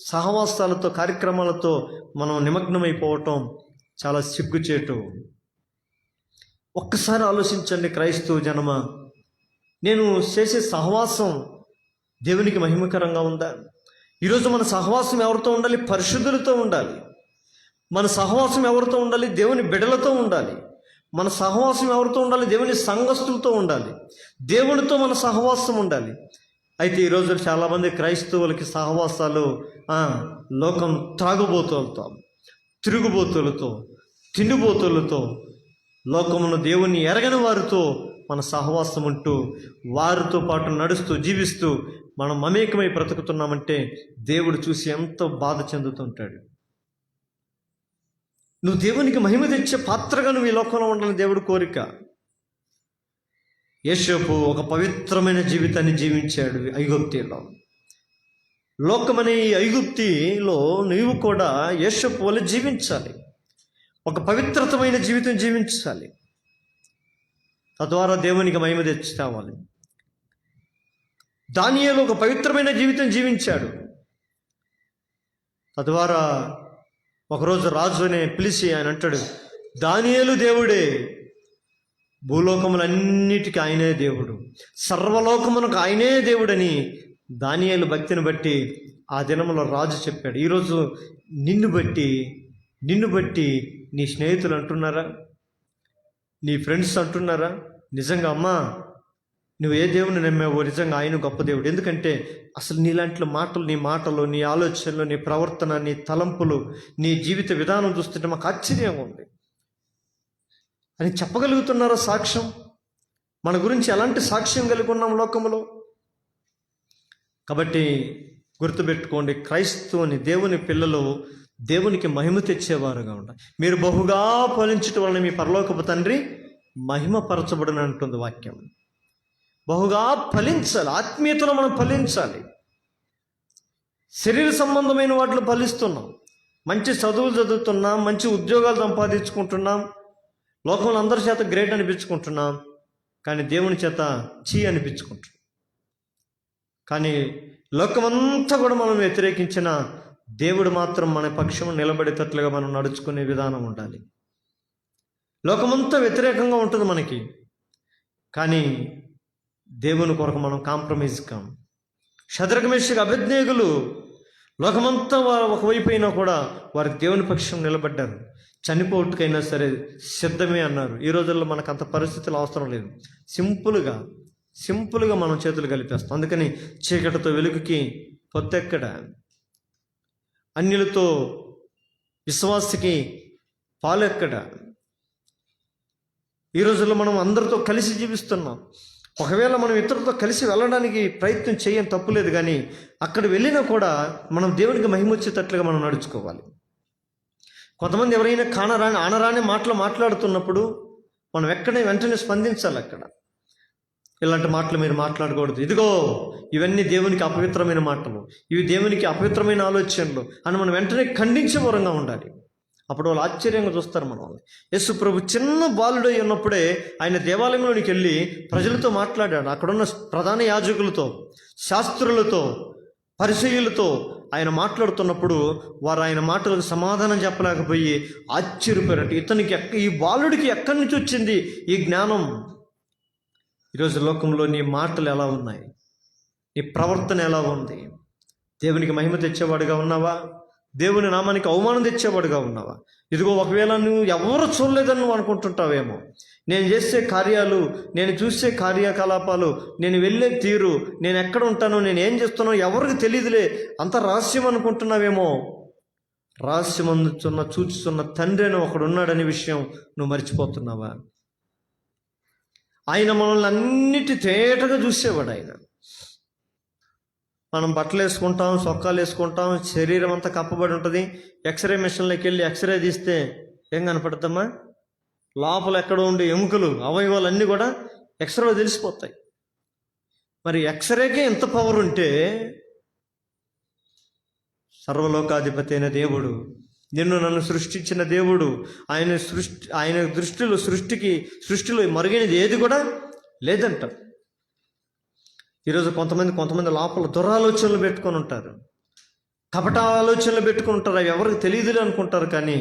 S1: సహవాసాలతో, కార్యక్రమాలతో మనం నిమగ్నమైపోవటం చాలా సిగ్గుచేటు. ఒక్కసారి ఆలోచించండి క్రైస్తవ జనమ, నేను చేసే సహవాసం దేవునికి మహిమకరంగా ఉందా? ఈరోజు మన సహవాసం ఎవరితో ఉండాలి? పరిశుద్ధులతో ఉండాలి. మన సహవాసం ఎవరితో ఉండాలి? దేవుని బిడ్డలతో ఉండాలి. మన సహవాసం ఎవరితో ఉండాలి? దేవుని సంఘస్థులతో ఉండాలి. దేవునితో మన సహవాసం ఉండాలి. అయితే ఈరోజు చాలామంది క్రైస్తవులకి సహవాసాలు లోకం త్రాగుబోతులతో, తిరుగుబోతులతో, తిండిబోతులతో, లోకమును దేవుని ఎరగని వారితో మన సహవాసం ఉంటూ వారితో పాటు నడుస్తూ జీవిస్తూ మనం మమేకమై బ్రతుకుతున్నామంటే దేవుడు చూసి ఎంతో బాధ చెందుతుంటాడు. నువ్వు దేవునికి మహిమ తెచ్చే పాత్రగా నువ్వు ఈ లోకంలో ఉండాలని దేవుడు కోరిక. యోసేపు ఒక పవిత్రమైన జీవితాన్ని జీవించాడు ఐగుప్తిలో. లోకమనే ఈ ఐగుప్తిలో నీవు కూడా యోసేపు వల్ల జీవించాలి, ఒక పవిత్రతమైన జీవితం జీవించాలి. తద్వారా దేవునికి మహిమ తెచ్చి తేవాలి. దానియేలు ఒక పవిత్రమైన జీవితం జీవించాడు. తద్వారా ఒకరోజు రాజుని పిలిచి ఆయన అంటాడు, దానియేలు దేవుడే, భూలోకములన్నిటికీ ఆయనే దేవుడు, సర్వలోకమునకు ఆయనే దేవుడని దానియేలు భక్తిని బట్టి ఆ దినములో రాజు చెప్పాడు. ఈరోజు నిన్ను బట్టి నీ స్నేహితులు అంటున్నారా, నీ ఫ్రెండ్స్ అంటున్నారా, నిజంగా అమ్మా నువ్వు ఏ దేవుని నమ్మావో నిజంగా ఆయన గొప్ప దేవుడు. ఎందుకంటే అసలు నీలాంటి మాటలు, నీ మాటలు, నీ ఆలోచనలు, నీ ప్రవర్తన, నీ తలంపులు, నీ జీవిత విధానం చూస్తుంటే మాకు ఆశ్చర్యంగా ఉంది అని చెప్పగలుగుతున్నారా? సాక్ష్యం మన గురించి ఎలాంటి సాక్ష్యం కలిగి ఉన్నాం లోకంలో? కాబట్టి గుర్తుపెట్టుకోండి, క్రైస్తవుని దేవుని పిల్లలు దేవునికి మహిమ తెచ్చేవారుగా ఉండాలి. మీరు బహుగా ఫలించటం వలన మీ పరలోకపు తండ్రి మహిమపరచబడును అంటుంది వాక్యం. బహుగా ఫలించాలి, ఆత్మీయతలో మనం ఫలించాలి. శరీర సంబంధమైన వాటిలో ఫలిస్తున్నాం, మంచి చదువులు చదువుతున్నాం, మంచి ఉద్యోగాలు సంపాదించుకుంటున్నాం, లోకంలో అందరి చేత గ్రేట్ అనిపించుకుంటున్నాం, కానీ దేవుని చేత చీ అనిపించుకుంటున్నాం. కానీ లోకమంతా కూడా మనం వ్యతిరేకించిన దేవుడు మాత్రం మన పక్షం నిలబడేటట్లుగా మనం నడుచుకునే విధానం ఉండాలి. లోకమంతా వ్యతిరేకంగా ఉంటుంది మనకి, కానీ దేవుని కొరకు మనం కాంప్రమైజ్ కాం. షద్రక్ మేషక్ అబేద్నెగోలు లోకమంతా ఒకవైపు అయినా కూడా వారి దేవుని పక్షం నిలబడ్డారు. చనిపోటుకైనా సరే సిద్ధమే అన్నారు. ఈ రోజుల్లో మనకు అంత పరిస్థితులు అవసరం లేదు. సింపుల్గా మనం చేతులు కలిపేస్తాం. అందుకని చీకటితో వెలుగుకి పొత్తెక్కడ, అన్యులతో విశ్వాసకి పాలెక్కడ. ఈ రోజుల్లో మనం అందరితో కలిసి జీవిస్తున్నాం. ఒకవేళ మనం ఇతరులతో కలిసి వెళ్ళడానికి ప్రయత్నం చేయని తప్పులేదు, కానీ అక్కడ వెళ్ళినా కూడా మనం దేవునికి మహిమ వచ్చేటట్లుగా మనం నడుచుకోవాలి. కొంతమంది ఎవరైనా ఆనరాని మాటలు మాట్లాడుతున్నప్పుడు మనం వెంటనే స్పందించాలి. అక్కడ ఇలాంటి మాటలు మీరు మాట్లాడకూడదు, ఇదిగో ఇవన్నీ దేవునికి అపవిత్రమైన మాటలు, ఇవి దేవునికి అపవిత్రమైన ఆలోచనలు అని మనం వెంటనే ఖండించే వరంగా ఉండాలి. అప్పుడు వాళ్ళు ఆశ్చర్యంగా చూస్తారు మనల్ని. యేసు ప్రభు చిన్న బాలుడై ఉన్నప్పుడే ఆయన దేవాలయంలోనికి వెళ్ళి ప్రజలతో మాట్లాడాడు. అక్కడున్న ప్రధాన యాజకులతో, శాస్త్రులతో, పరిసయ్యులతో ఆయన మాట్లాడుతున్నప్పుడు వారు ఆయన మాటలకు సమాధానం చెప్పలేకపోయి ఆశ్చర్యపోయారంటే ఇతనికి ఈ బాలుడికి ఎక్కడి నుంచి వచ్చింది ఈ జ్ఞానం? ఈరోజు లోకంలో నీ మాటలు ఎలా ఉన్నాయి, నీ ప్రవర్తన ఎలా ఉంది? దేవునికి మహిమ తెచ్చేవాడుగా ఉన్నావా? దేవుని నామానికి అవమానం తెచ్చేవాడుగా ఉన్నావా? ఇదిగో ఒకవేళ నువ్వు ఎవరు చూడలేదని నువ్వు అనుకుంటుంటావేమో, నేను చేసే కార్యాలు, నేను చూసే కార్యకలాపాలు, నేను వెళ్ళే తీరు, నేను ఎక్కడ ఉంటానో, నేను ఏం చేస్తానో ఎవరికి తెలియదులే, అంత రహస్యం అనుకుంటున్నావేమో. రహస్యం అందుచున్న చూచుతున్న తండ్రి అని ఒకడు ఉన్నాడనే విషయం నువ్వు మర్చిపోతున్నావా? ఆయన మనల్ని అన్నిటి తేటగా చూసేవాడు. ఆయన మనం బట్టలు వేసుకుంటాం, సొక్కాలు వేసుకుంటాం, శరీరం అంతా కప్పబడి ఉంటుంది. ఎక్స్రే మిషన్లోకి వెళ్ళి ఎక్స్రే తీస్తే ఏం కనపడుతుందమ్మా? లోపల ఎక్కడ ఉండే ఎముకలు, అవయవాలు అన్నీ కూడా ఎక్స్రేలో తెలిసిపోతాయి. మరి ఎక్స్రేకే ఎంత పవర్ ఉంటే, సర్వలోకాధిపతి అయిన దేవుడు, నిన్ను నన్ను సృష్టించిన దేవుడు, ఆయన సృష్టిలో మరుగైనది ఏది కూడా లేదంట. ఈరోజు కొంతమంది లోపల దురాలోచనలు పెట్టుకొని ఉంటారు, కపట ఆలోచనలు పెట్టుకుని ఉంటారు. అవి ఎవరికి తెలియదులే అనుకుంటారు. కానీ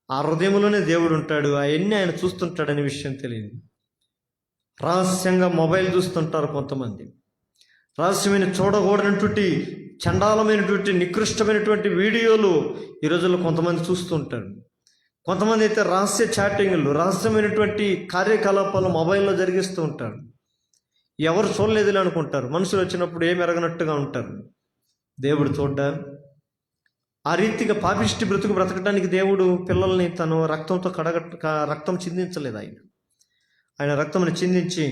S1: ఆ హృదయంలోనే దేవుడు ఉంటాడు. అవన్నీ ఆయన చూస్తుంటాడనే విషయం తెలియదు. రహస్యంగా మొబైల్ చూస్తుంటారు కొంతమంది. రహస్యమైన చూడకూడనటువంటి చండాలమైనటువంటి నికృష్టమైనటువంటి వీడియోలు ఈ రోజుల్లో కొంతమంది చూస్తూ ఉంటారు. కొంతమంది అయితే రహస్య చాటింగ్లు, రహస్యమైనటువంటి కార్యకలాపాలు మొబైల్లో జరిగిస్తూ ఉంటారు. ఎవరు చూడలేదులే అనుకుంటారు. మనుషులు వచ్చినప్పుడు ఏమి ఎరగనట్టుగా ఉంటారు. దేవుడు చూడ్డా? ఆ రీతిగా పాపిష్టి బ్రతకడానికి దేవుడు పిల్లల్ని తను రక్తం చిందించలేదు. ఆయన రక్తమును చిందించి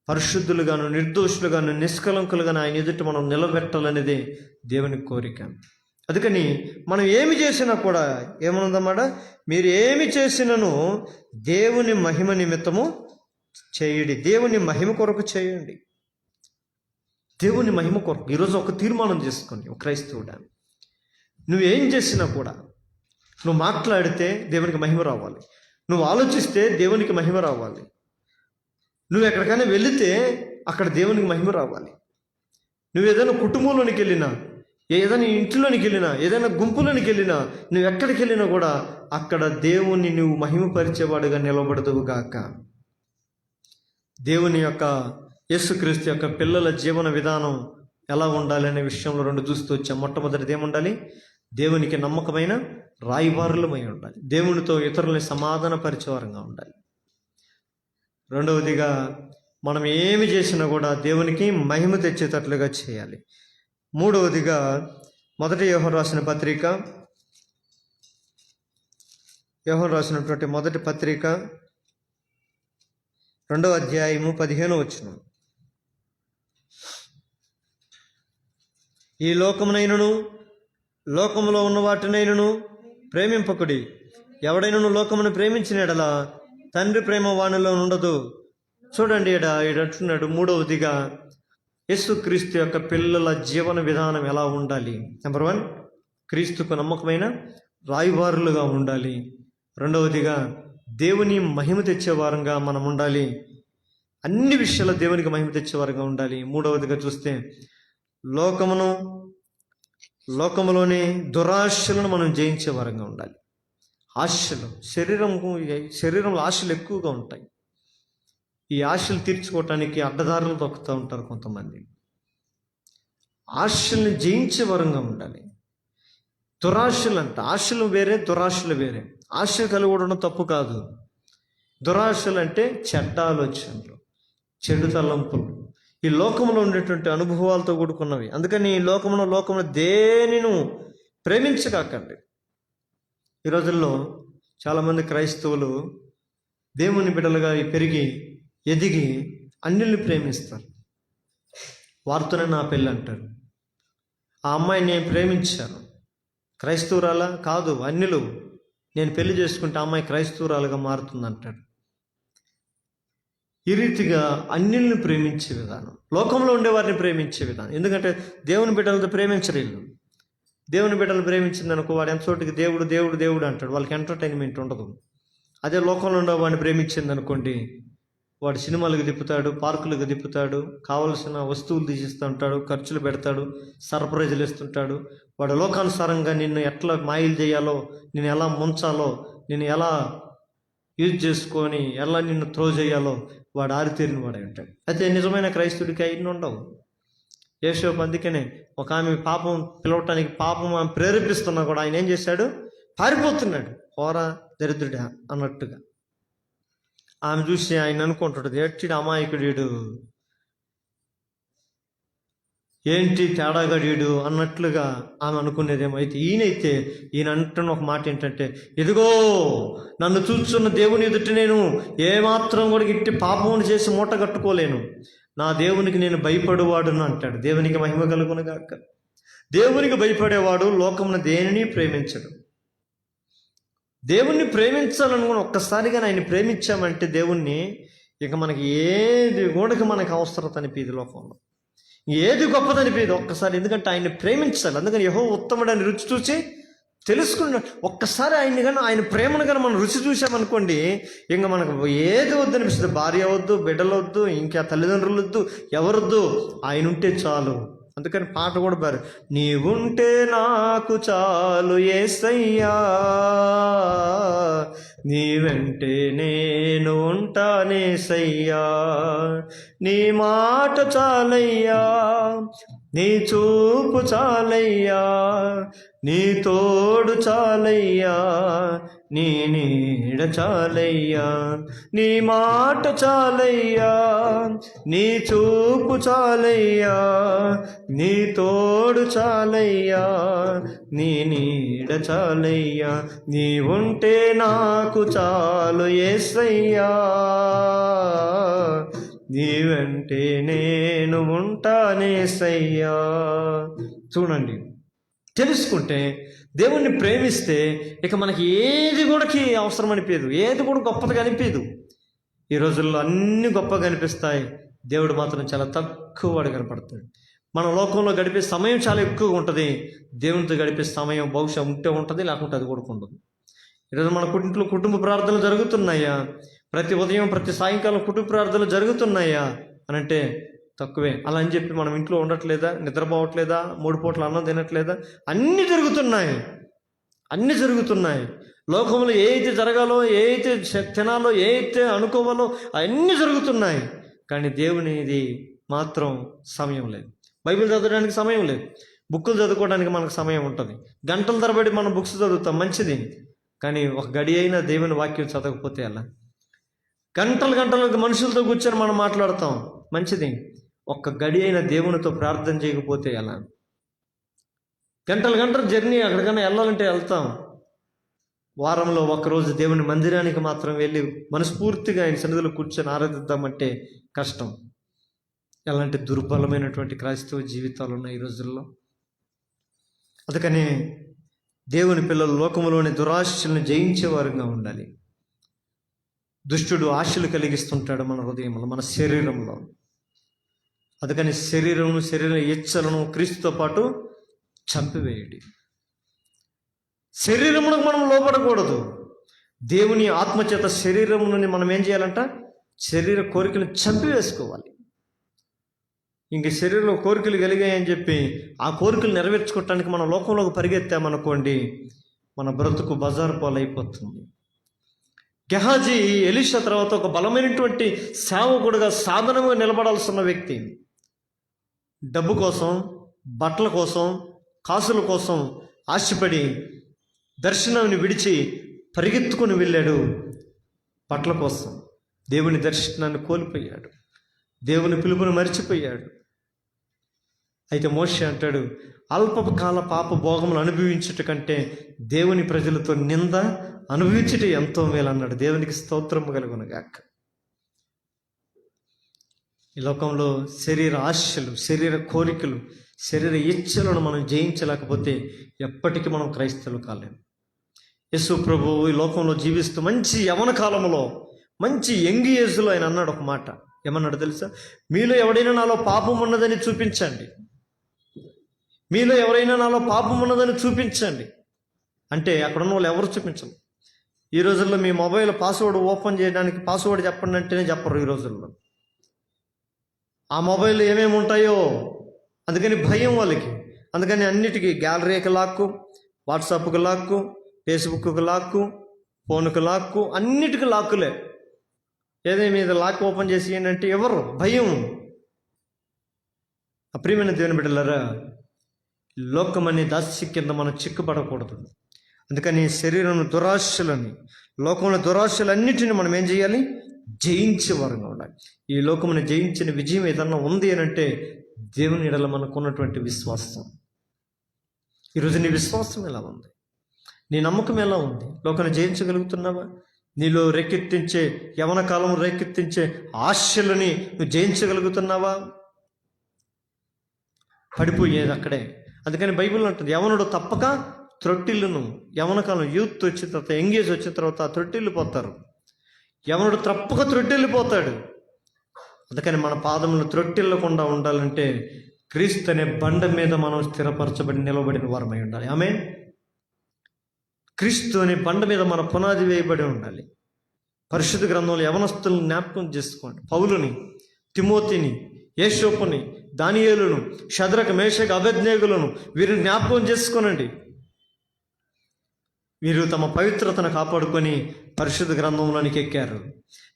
S1: పరిశుద్ధులుగాను, నిర్దోషులుగాను, నిష్కలంకులుగాను ఆయన ఎదుట మనం నిలబెట్టాలనేదే దేవుని కోరిక. అందుకని మనం ఏమి చేసినా కూడా ఏమనుందన్నమాట, మీరు ఏమి చేసినను దేవుని మహిమ నిమిత్తము చేయండి, దేవుని మహిమ కొరకు చేయండి. దేవుని మహిమ కొరకు ఈరోజు ఒక తీర్మానం చేసుకొని, ఒక క్రైస్తవుడా, నువ్వేం చేసినా కూడా, నువ్వు మాట్లాడితే దేవునికి మహిమ రావాలి, నువ్వు ఆలోచిస్తే దేవునికి మహిమ రావాలి, నువ్వు ఎక్కడికైనా వెళితే అక్కడ దేవునికి మహిమ రావాలి. నువ్వు ఏదైనా కుటుంబంలోనికి వెళ్ళినా, ఏదైనా ఇంట్లోనికి వెళ్ళినా, ఏదైనా గుంపులోనికి వెళ్ళినా, నువ్వు ఎక్కడికి వెళ్ళినా కూడా అక్కడ దేవుణ్ణి నువ్వు మహిమపరిచేవాడుగా నిలబడదువు గాక. దేవుని యొక్క, యేసుక్రీస్తు యొక్క పిల్లల జీవన విధానం ఎలా ఉండాలి అనే విషయంలో రెండు చూస్తూ వచ్చాం. మొట్టమొదటిది ఏముండాలి? దేవునికి నమ్మకమైన రాయబారులమై ఉండాలి. దేవునితో ఇతరులని సమాధానపరిచేవారంగా ఉండాలి. రెండవదిగా మనం ఏమి చేసినా కూడా దేవునికి మహిమ తెచ్చేటట్లుగా చేయాలి. మూడవదిగా మొదటి యోహాను రాసినటువంటి మొదటి పత్రిక 2వ అధ్యాయము 15వ వచనం. ఈ లోకమునైనను లోకములో ఉన్న వాటినైనను ప్రేమింపకుడి. ఎవడైనను లోకమును ప్రేమించిన ఎడల తండ్రి ప్రేమ వానిలో ఉండదు. చూడండి, అంటున్నాడు. మూడవదిగా యేసుక్రీస్తు యొక్క పిల్లల జీవన విధానం ఎలా ఉండాలి? నెంబర్ 1, క్రీస్తుకు నమ్మకమైన రాయబారులుగా ఉండాలి. రెండవదిగా దేవుని మహిమ తెచ్చేవారంగా మనం ఉండాలి. అన్ని విషయాల్లో దేవునికి మహిమ తెచ్చేవారంగా ఉండాలి. మూడవదిగా చూస్తే లోకములోని దురాశలను మనం జయించేవారంగా ఉండాలి. ఆశలు, శరీరంలో ఆశలు ఎక్కువగా ఉంటాయి. ఈ ఆశలు తీర్చుకోవటానికి అడ్డదారులు తొక్కుతూ ఉంటారు కొంతమంది. ఆశల్ని జయించే వరంగా ఉండాలి. దురాశలు అంట, ఆశలు వేరే, దురాశలు వేరే. ఆశ కలిగి ఉండడం తప్పు కాదు. దురాశలు అంటే చెడ్డ ఆలోచనలు, చెడు తలంపులు, ఈ లోకంలో ఉండేటువంటి అనుభవాలతో కూడుకున్నవి. అందుకని ఈ లోకంలో దేనిను ప్రేమించకాకండి. ఈ రోజుల్లో చాలామంది క్రైస్తవులు దేవుని బిడ్డలుగా పెరిగి ఎదిగి అన్యుల్ని ప్రేమిస్తారు. వారితోనే నా పెళ్ళి అంటారు. ఆ అమ్మాయిని నేను ప్రేమించాను, క్రైస్తవురాలా కాదు, అన్యులు, నేను పెళ్లి చేసుకుంటే ఆ అమ్మాయి క్రైస్తవురాలుగా మారుతుంది అంటాడు. ఈ రీతిగా అన్యుల్ని ప్రేమించే విధానం, లోకంలో ఉండేవారిని ప్రేమించే విధానం. ఎందుకంటే దేవుని బిడ్డలతో ప్రేమించరు వీళ్ళు. దేవుని బిడ్డలు ప్రేమించింది అనుకో, వాడు ఎంత చోటికి దేవుడు దేవుడు దేవుడు అంటాడు, వాళ్ళకి ఎంటర్టైన్మెంట్ ఉండదు. అదే లోకంలో ఉండే వాడిని ప్రేమించింది అనుకోండి, వాడు సినిమాలకు తిప్పుతాడు, పార్కులకు తిప్పుతాడు, కావలసిన వస్తువులు తీసిస్తూ ఉంటాడు, ఖర్చులు పెడతాడు, సర్ప్రైజులు ఇస్తుంటాడు. వాడు లోకానుసారంగా నిన్ను ఎట్లా మాయలు చేయాలో, నిన్ను ఎలా ముంచాలో, నిన్ను ఎలా యూజ్ చేసుకొని ఎలా నిన్ను త్రో చేయాలో వాడు ఆరితేరిన వాడే ఉంటాడు. అయితే నిజమైన క్రైస్తవుడికి అయిన ఉండవు. యేషోపు అందుకనే ఒక ఆమె పాపం పిలవటానికి పాపం ఆమె ప్రేరేపిస్తున్నా కూడా ఆయన ఏం చేశాడు? పారిపోతున్నాడు, పోరా దరిద్రుడా అన్నట్టుగా. ఆమె చూసి ఆయన అనుకుంటుంటుంది, ఎట్టిడు అమాయకుడు, ఏంటి తేడాగడీడు అన్నట్లుగా ఆమె అనుకునేదేమో. అయితే ఈయన అంటున్న ఒక మాట ఏంటంటే, ఇదిగో నన్ను చూస్తున్న దేవుని ఎదుట నేను ఏమాత్రం కూడా ఇట్టి పాపమును చేసి మూట కట్టుకోలేను, నా దేవునికి నేను భయపడేవాడును అంటాడు. దేవునికి మహిమ కలుగునుగాక. దేవునికి భయపడేవాడు లోకమున దేనిని ప్రేమించడు. దేవుణ్ణి ప్రేమించాలనుకుని ఒక్కసారిగా ఆయన ప్రేమించామంటే దేవుణ్ణి, ఇక మనకి ఏది కూడా మనకు అవసరత అనిపిది, లోకంలో ఏది గొప్పదనిపించదు ఒక్కసారి. ఎందుకంటే ఆయన్ని ప్రేమించాలి. అందుకని యెహోవా ఉత్తముడని రుచి చూసి తెలుసుకున్న ఒక్కసారి ఆయన్ని కానీ, ఆయన ప్రేమను కానీ మనం రుచి చూసామనుకోండి, ఇంకా మనకు ఏది వద్దనిపిస్తుంది. భార్య వద్దు, బిడ్డలు వద్దు, ఇంకా తల్లిదండ్రులు వద్దు, ఎవరొద్దు, ఆయన ఉంటే చాలు. అందుకని పాట కూడా పారు, నీవుంటే నాకు చాలు యేసయ్యా, నీ వెంటే నేను ఉంటానేసయ్యా, నీ మాట చాలయ్యా, నీ చూపు చాలయ్యా, నీ తోడు చాలయ్యా, నీ నీడ చాలయ్యా, నీ మాట చాలయ్యా, నీ చూపు చాలయ్యా, నీ తోడు చాలయ్యా, నీ నీడ చాలయ్యా, నీ ఉంటే నాకు చాలు యేసయ్యా, నీ వెంటే నేను ఉంటానేసయ్యా. చూడండి, తెలుసుకుంటే, దేవుణ్ణి ప్రేమిస్తే ఇక మనకి ఏది కూడా అవసరం అనిపించదు, ఏది కూడా గొప్పదిగా అనిపించదు. ఈ రోజుల్లో అన్ని గొప్పగా అనిపిస్తాయి, దేవుడు మాత్రం చాలా తక్కువ వాడు కనపడతాడు. మన లోకంలో గడిపే సమయం చాలా ఎక్కువగా ఉంటుంది, దేవునితో గడిపే సమయం బహుశా ఉంటే ఉంటుంది, లేకుంటే అది కూడా ఉండదు. ఈరోజు మన ఇంట్లో కుటుంబ ప్రార్థనలు జరుగుతున్నాయా? ప్రతి ఉదయం ప్రతి సాయంకాలం కుటుంబ ప్రార్థనలు జరుగుతున్నాయా అని అంటే తక్కువే. అలా అని చెప్పి మనం ఇంట్లో ఉండట్లేదా, నిద్రపోవట్లేదా, 3 పూట్ల అన్నం తినట్లేదా? అన్నీ జరుగుతున్నాయి. లోకంలో ఏ అయితే జరగాలో, ఏ అయితే తినాలో, ఏ అయితే అనుకోవాలో అన్నీ జరుగుతున్నాయి. కానీ దేవునిది మాత్రం సమయం లేదు. బైబిల్ చదవడానికి సమయం లేదు, బుక్కులు చదువుకోవడానికి మనకు సమయం ఉంటుంది. గంటల తరబడి మనం బుక్స్ చదువుతాం, మంచిది. కానీ ఒక గడి అయినా దేవుని వాక్యం చదవకపోతే అలా గంటలు మనుషులతో కూర్చొని మనం మాట్లాడతాం, మంచిది. ఒక్క గడి అయినా దేవునితో ప్రార్థన చేయకపోతే ఎలా? గంటలు జర్నీ ఎక్కడికైనా వెళ్ళాలంటే వెళ్తాం. వారంలో ఒక్కరోజు దేవుని మందిరానికి మాత్రం వెళ్ళి మనస్ఫూర్తిగా ఆయన సన్నిధిలో కూర్చొని ఆరాధిద్దామంటే కష్టం. ఎలాంటి దుర్బలమైనటువంటి క్రైస్తవ జీవితాలు ఉన్నాయి ఈ రోజుల్లో. అందుకని దేవుని పిల్లలు లోకములోని దురాశలను జయించేవారుగా ఉండాలి. దుష్టుడు ఆశలు కలిగిస్తుంటాడు మన హృదయంలో, మన శరీరంలో. అందుకని శరీర ఇచ్చలను క్రీస్తుతో పాటు చంపివేయడి. శరీరమునకు మనం లోపడకూడదు. దేవుని ఆత్మచేత శరీరముని మనం ఏం చేయాలంట? శరీర కోరికలను చంపివేసుకోవాలి. ఇంక శరీరంలో కోరికలు కలిగాయని చెప్పి ఆ కోరికలు నెరవేర్చుకోవటానికి మనం లోకంలోకి పరిగెత్తామనుకోండి, మన బ్రతుకు బజారు పాలైపోతుంది. గెహాజీ ఎలీషా తర్వాత ఒక బలమైనటువంటి సేవకుడుగా, సాధనగా నిలబడాల్సిన వ్యక్తి. డబ్బు కోసం, బట్టల కోసం, కాసుల కోసం ఆశపడి దర్శనాన్ని విడిచి పరిగెత్తుకుని వెళ్ళాడు. బట్టల కోసం దేవుని దర్శనాన్ని కోల్పోయాడు, దేవుని పిలుపును మర్చిపోయాడు. అయితే మోషే అంటాడు, అల్పకాల పాప భోగములు అనుభవించుట కంటే దేవుని ప్రజలతో నింద అనుభవించుట ఎంతో మేలు అన్నాడు. దేవునికి స్తోత్రము కలుగునుగాక. ఈ లోకంలో శరీర ఆశలు, శరీర కోరికలు, శరీర ఇచ్చలను మనం జయించలేకపోతే ఎప్పటికీ మనం క్రైస్తవులు కాలేము. యేసు ప్రభువు ఈ లోకంలో జీవిస్తూ మంచి యవన కాలంలో, మంచి యంగ్ ఏజ్లో ఆయన అన్నాడు ఒక మాట. ఏమన్నాడు తెలుసా? మీలో ఎవడైనా నాలో పాపం ఉన్నదని చూపించండి, మీలో ఎవరైనా నాలో పాపం ఉన్నదని చూపించండి అంటే అక్కడ ఉన్న వాళ్ళు ఎవరు చూపించరు. ఈ రోజుల్లో మీ మొబైల్ పాస్వర్డ్ ఓపెన్ చేయడానికి పాస్వర్డ్ చెప్పండి అంటేనే చెప్పరు ఈ రోజుల్లో. ఆ మొబైల్ ఏమేమి ఉంటాయో అందుకని భయం వాళ్ళకి. అందుకని అన్నిటికీ గ్యాలరీకి లాక్కు, వాట్సాప్కి లాక్కు, ఫేస్బుక్కి లాక్కు, ఫోన్కి లాక్కు, అన్నిటికీ లాక్కులే. ఏదైనా మీద లాక్ ఓపెన్ చేసి ఏంటంటే ఎవరు భయం. అప్రియమైన దేవుని బిడ్డలారా, లోకమనే దాస్య కింద మనం చిక్కుపడకూడదు. అందుకని శరీరం దురాశలని, లోకంలో దురాశలన్నిటిని మనం ఏం చేయాలి? జయించే వారంగా ఉండాలి. ఈ లోకమును జయించిన విజయం ఏదన్నా ఉంది అని అంటే దేవుని ఎడల మనకున్నటువంటి విశ్వాసం. ఈరోజు నీ విశ్వాసం ఎలా ఉంది? నీ నమ్మకం ఎలా ఉంది? లోకాన్ని జయించగలుగుతున్నావా? నీలో రేకెత్తించే యవన కాలం రేకెత్తించే ఆశలని నువ్వు జయించగలుగుతున్నావా? పడిపోయేది అక్కడే. అందుకని బైబిల్ అంటుంది, యవనుడు తప్పక త్రొట్టిల్లును. యవన కాలం యూత్ వచ్చిన తర్వాత, ఎంగేజ్ వచ్చిన తర్వాత త్రొట్టిల్లిపోతారు. యవనుడు తప్పక త్రొట్టిల్లిపోతాడు. అందుకని మన పాదములను త్రొట్టిల్లకుండా ఉండాలంటే క్రీస్తు అనే బండ మీద మనం స్థిరపరచబడి నిలబడిన వారమై ఉండాలి. ఆమేన్. క్రీస్తు అనే బండ మీద మన పునాది వేయబడి ఉండాలి. పరిశుద్ధ గ్రంథంలో యవనస్తులను జ్ఞాపకం చేసుకోండి. పౌలుని, తిమోతిని, యేషోపుని, దానియేలును, షద్రక, మేషక, అబేద్నెగోలను వీరిని జ్ఞాపకం చేసుకోనండి. వీరు తమ పవిత్రతను కాపాడుకొని పరిశుద్ధ గ్రంథంలోనికి ఎక్కారు.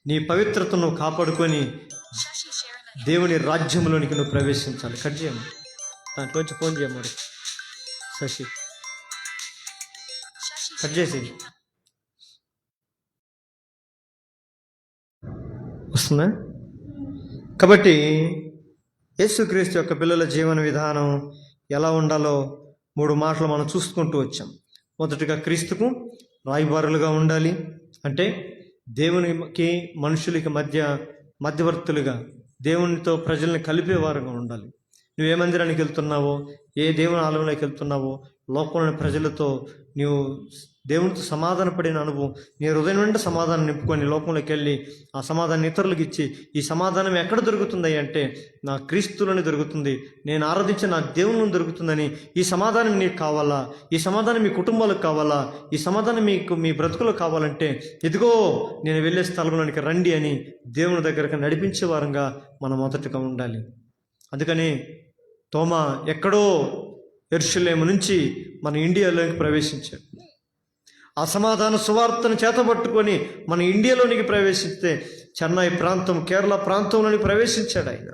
S1: నీ పవిత్రతను కాపాడుకొని దేవుని రాజ్యంలోనికి నువ్వు ప్రవేశించాలి. కట్ చేయము, దాంట్లోంచి ఫోన్ చేయమడు. శశి కట్ చేసి వస్తుందా? కాబట్టి యేసుక్రీస్తు యొక్క పిల్లల జీవన విధానం ఎలా ఉండాలో 3 మాటలు మనం చూసుకుంటూ వచ్చాం. మొదటిగా క్రీస్తుకు రాయబారులుగా ఉండాలి. అంటే దేవునికి మనుషులకి మధ్యవర్తులుగా, దేవునితో ప్రజల్ని కలిపేవారుగా ఉండాలి. నువ్వు ఏ మందిరానికి వెళ్తున్నావో, ఏ దేవుని ఆలయంలోకి వెళ్తున్నావో, లోకంలోని ప్రజలతో నువ్వు దేవునితో సమాధాన పడిన అనుభవం, నీ హృదయం వెంట సమాధానం నింపుకొని లోకంలోకి వెళ్ళి ఆ సమాధానం ఇతరులకు ఇచ్చి, ఈ సమాధానం ఎక్కడ దొరుకుతుంది అంటే నా క్రీస్తులోనే దొరుకుతుంది, నేను ఆరాధించిన నా దేవుని దొరుకుతుందని, ఈ సమాధానం నీకు కావాలా, ఈ సమాధానం మీ కుటుంబాలకు కావాలా, ఈ సమాధానం మీకు మీ బ్రతుకులకు కావాలంటే ఇదిగో నేను వెళ్ళే స్థలంలోనికి రండి అని దేవుని దగ్గరకు నడిపించే వారంగా మనం మొదటగా ఉండాలి. అందుకని తోమా ఎక్కడో యెరూషలేము నుంచి మన ఇండియాలోకి ప్రవేశించాడు. ఆ సమాధాన సువార్తను చేతబట్టుకొని మన ఇండియాలోనికి ప్రవేశిస్తే చెన్నై ప్రాంతం, కేరళ ప్రాంతంలోనికి ప్రవేశించాడు ఆయన.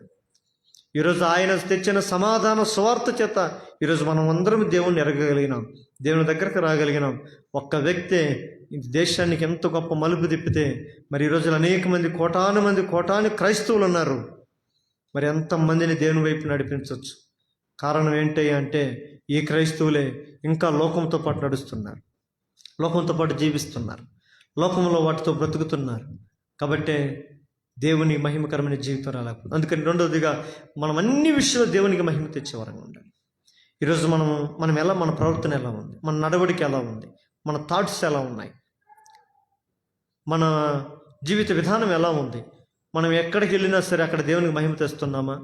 S1: ఈరోజు ఆయన తెచ్చిన సమాధాన సువార్త చేత ఈరోజు మనం అందరం దేవుణ్ణి ఎరగగలిగినాం, దేవుని దగ్గరకు రాగలిగినాం. ఒక్క వ్యక్తే దేశానికి ఎంత గొప్ప మలుపు తిప్పితే మరి ఈరోజు అనేక మంది, కోటాను క్రైస్తవులు ఉన్నారు. మరి ఎంతమందిని దేవుని వైపు నడిపించవచ్చు? కారణం ఏంటి అంటే ఈ క్రైస్తవులే ఇంకా లోకంతో పాటు నడుస్తున్నారు, లోకంతో పాటు జీవిస్తున్నారు, లోకంలో వాటితో బ్రతుకుతున్నారు. కాబట్టే దేవుని మహిమకరమైన జీవితం రాలేకపోతుంది. అందుకని రెండవదిగా మనం అన్ని విషయాలు దేవునికి మహిమ తెచ్చేవారంగా ఉండాలి. ఈరోజు మనం ఎలా, మన ప్రవర్తన ఎలా ఉంది, మన నడవడిక ఎలా ఉంది, మన థాట్స్ ఎలా ఉన్నాయి, మన జీవిత విధానం ఎలా ఉంది, మనం ఎక్కడికి వెళ్ళినా సరే అక్కడ దేవునికి మహిమ తెస్తున్నామా?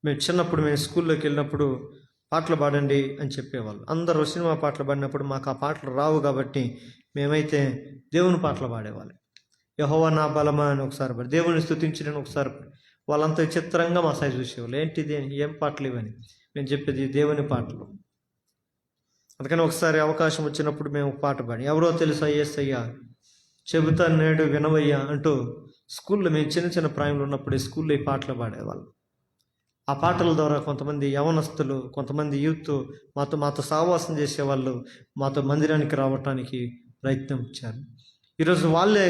S1: మేము స్కూల్లోకి వెళ్ళినప్పుడు పాటలు పాడండి అని చెప్పేవాళ్ళు. అందరూ సినిమా పాటలు పాడినప్పుడు మాకు ఆ పాటలు రావు కాబట్టి మేమైతే దేవుని పాటలు పాడేవాళ్ళం. యెహోవా నా బలమా అని ఒకసారి పాడి, దేవుని స్తుతించిన ఒకసారి పాడి, వాళ్ళంతా చిత్రంగా మా సైజు చూసేవాళ్ళు. ఏంటిది, ఏం పాటలు ఇవని. నేను చెప్పేది దేవుని పాటలు. అందుకని ఒకసారి అవకాశం వచ్చినప్పుడు మేము పాట పాడి, ఎవరో తెలుసా యేసయ్యా, చెబుతాను నేడు వినవయ్యా అంటూ స్కూల్లో మేము చిన్న ప్రాయంలో ఉన్నప్పుడు స్కూల్లో ఈ పాటలు పాడేవాళ్ళం. ఆ పాటల ద్వారా కొంతమంది యవనస్తులు, కొంతమంది యూత్ మాతో సహవాసం చేసేవాళ్ళు మాతో మందిరానికి రావటానికి ప్రయత్నం ఇచ్చారు. ఈరోజు వాళ్ళే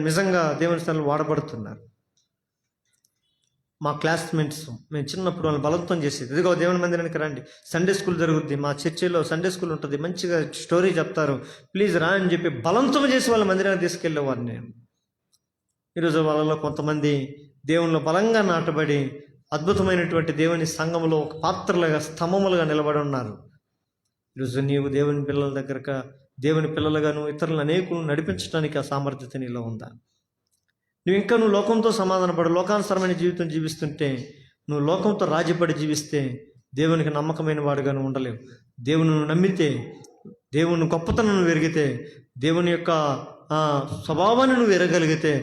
S1: నిజంగా దేవుని స్థలంలో వాడబడుతున్నారు. మా క్లాస్మేట్స్, మేము చిన్నప్పుడు వాళ్ళని బలవంతం చేసేది, ఇదిగో దేవుని మందిరానికి రండి, సండే స్కూల్ జరుగుద్ది, మా చర్చిలో సండే స్కూల్ ఉంటుంది, మంచిగా స్టోరీ చెప్తారు, ప్లీజ్ రా అని చెప్పి బలవంతం చేసి వాళ్ళ మందిరానికి తీసుకెళ్ళేవారు నేను. ఈరోజు వాళ్ళలో కొంతమంది దేవునిలో బలంగా నాటబడి అద్భుతమైనటువంటి దేవుని సంఘములో ఒక పాత్రలుగా, స్తంభములుగా నిలబడి ఉన్నారు. ఈరోజు నీవు దేవుని పిల్లల దగ్గరగా, దేవుని పిల్లలుగా నువ్వు ఇతరులను అనేకులు నడిపించడానికి ఆ సామర్థ్యత నీలో ఉందా? నువ్వు లోకంతో సమాధానపడు, లోకానుసరమైన జీవితం జీవిస్తుంటే, నువ్వు లోకంతో రాజీపడి జీవిస్తే దేవునికి నమ్మకమైన వాడుగా నువ్వు ఉండలేవు. దేవుని నమ్మితే, దేవుని గొప్పతనం నువ్వు ఎరిగితే, దేవుని యొక్క స్వభావాన్ని నువ్వు ఎరగలిగితే,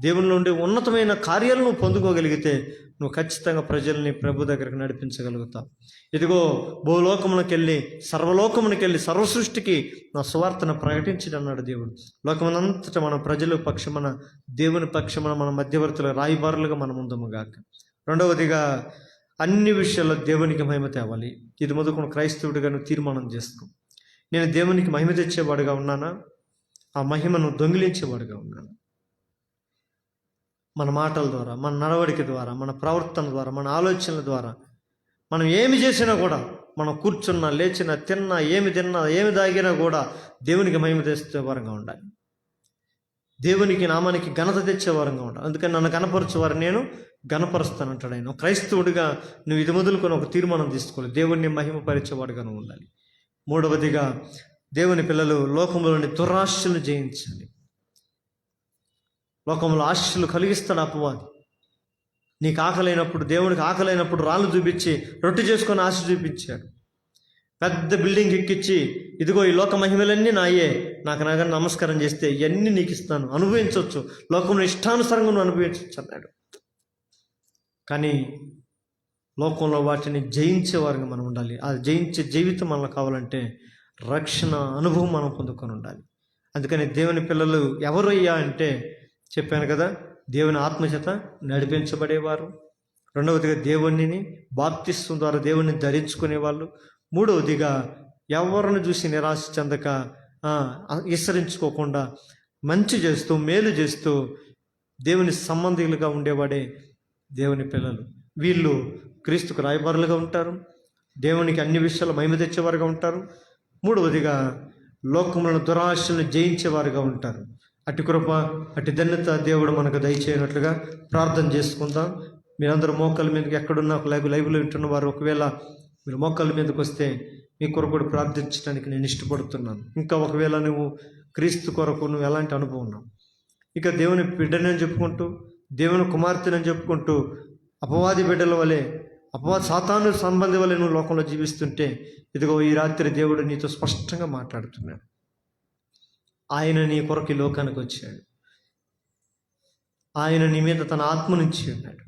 S1: దేవునిలో ఉండే ఉన్నతమైన కార్యాలను నువ్వు పొందుకోగలిగితే నువ్వు ఖచ్చితంగా ప్రజల్ని ప్రభు దగ్గరకు నడిపించగలుగుతావు. ఇదిగో భూలోకమునకి వెళ్ళి, సర్వలోకమునకి వెళ్ళి, సర్వసృష్టికి నా సువార్తను ప్రకటించడం అన్నాడు దేవుడు. లోకమునంతటా మన ప్రజల పక్షమున, దేవుని పక్షమున మన మధ్యవర్తుల రాయబారులుగా మనం ఉందముగాక. రెండవదిగా అన్ని విషయాల్లో దేవునికి మహిమ తేవాలి. ఇది మొదలుకొని క్రైస్తవుడిగా నువ్వు తీర్మానం చేసుకో. నేను దేవునికి మహిమ తెచ్చేవాడుగా ఉన్నానా? ఆ మహిమను దొంగిలించేవాడుగా ఉన్నాను? మన మాటల ద్వారా, మన నడవడిక ద్వారా, మన ప్రవర్తన ద్వారా, మన ఆలోచనల ద్వారా మనం ఏమి చేసినా కూడా, మనం కూర్చున్నా, లేచినా, తిన్నా, ఏమి తాగినా కూడా దేవునికి మహిమ తెచ్చే వరంగా ఉండాలి. దేవునికి నామానికి ఘనత తెచ్చే వరంగా ఉండాలి. అందుకని నన్ను గణపరచువారు నేను గణపరుస్తాను అంటాడు ఆయన. క్రైస్తవుడిగా నువ్వు ఇది మొదలుకొని ఒక తీర్మానం తీసుకోవాలి, దేవుణ్ణి మహిమపరిచేవాడుగా నువ్వు ఉండాలి. మూడవదిగా, దేవుని పిల్లలు లోకంలోని దురాశలను జయించాలి. లోకంలో ఆశలు కలిగిస్తాడు అపవాది. నీకు ఆకలైనప్పుడు, దేవునికి ఆకలైనప్పుడు రాళ్ళు చూపించి రొట్టె చేసుకొని ఆశ చూపించాడు. పెద్ద బిల్డింగ్ ఎక్కించి, ఇదిగో ఈ లోక మహిమలన్నీ నాయే, నాకు నమస్కారం చేస్తే ఇవన్నీ నీకు ఇస్తాను, అనుభవించవచ్చు, లోకంలో ఇష్టానుసారంగా నువ్వు అనుభవించవచ్చు అన్నాడు. కానీ లోకంలో వాటిని జయించేవారుగా మనం ఉండాలి. ఆ జయించే జీవితం మనకు కావాలంటే రక్షణ అనుభవం మనం పొందుకొని ఉండాలి. అందుకని దేవుని పిల్లలు ఎవరయ్యా అంటే చెప్పాను కదా, దేవుని ఆత్మచేత నడిపించబడేవారు. రెండవదిగా దేవునిని బాప్తిస్వం ద్వారా దేవుణ్ణి ధరించుకునేవాళ్ళు. మూడవదిగా ఎవరిని చూసి నిరాశ చెందక విస్తరించుకోకుండా మంచి చేస్తూ, మేలు చేస్తూ దేవుని సంబంధికులుగా ఉండేవాడే దేవుని పిల్లలు. వీళ్ళు క్రీస్తుకు రాయబారులుగా ఉంటారు, దేవునికి అన్ని విషయాలు మహిమ తెచ్చేవారుగా ఉంటారు. మూడవదిగా లోకములను దురాశలను జయించేవారుగా ఉంటారు. అటు కృప, అటు ధన్యత దేవుడు మనకు దయచేయనట్లుగా ప్రార్థన చేసుకుందాం. మీరందరూ మోకాళ్ళ మీదకి ఎక్కడున్నా, లైవ్లో వింటున్న వారు ఒకవేళ మీరు మోకాళ్ళ మీదకి వస్తే మీ కొరకు కూడా ప్రార్థించడానికి నేను ఇష్టపడుతున్నాను. ఇంకా ఒకవేళ నువ్వు క్రీస్తు కొరకు నువ్వు ఎలాంటి అనుభవం ఉన్నావు, ఇక దేవుని బిడ్డనని చెప్పుకుంటూ, దేవుని కుమార్తెనని చెప్పుకుంటూ అపవాది బిడ్డల వలె, అపవాది సాతాను సంబంధి వలె నువ్వు లోకంలో జీవిస్తుంటే, ఇదిగో ఈ రాత్రి దేవుడు నీతో స్పష్టంగా మాట్లాడుతున్నాడు. ఆయన నీ కొరకు ఈ లోకానికి వచ్చాడు. ఆయన నీ మీద తన ఆత్మ నుంచి ఉన్నాడు.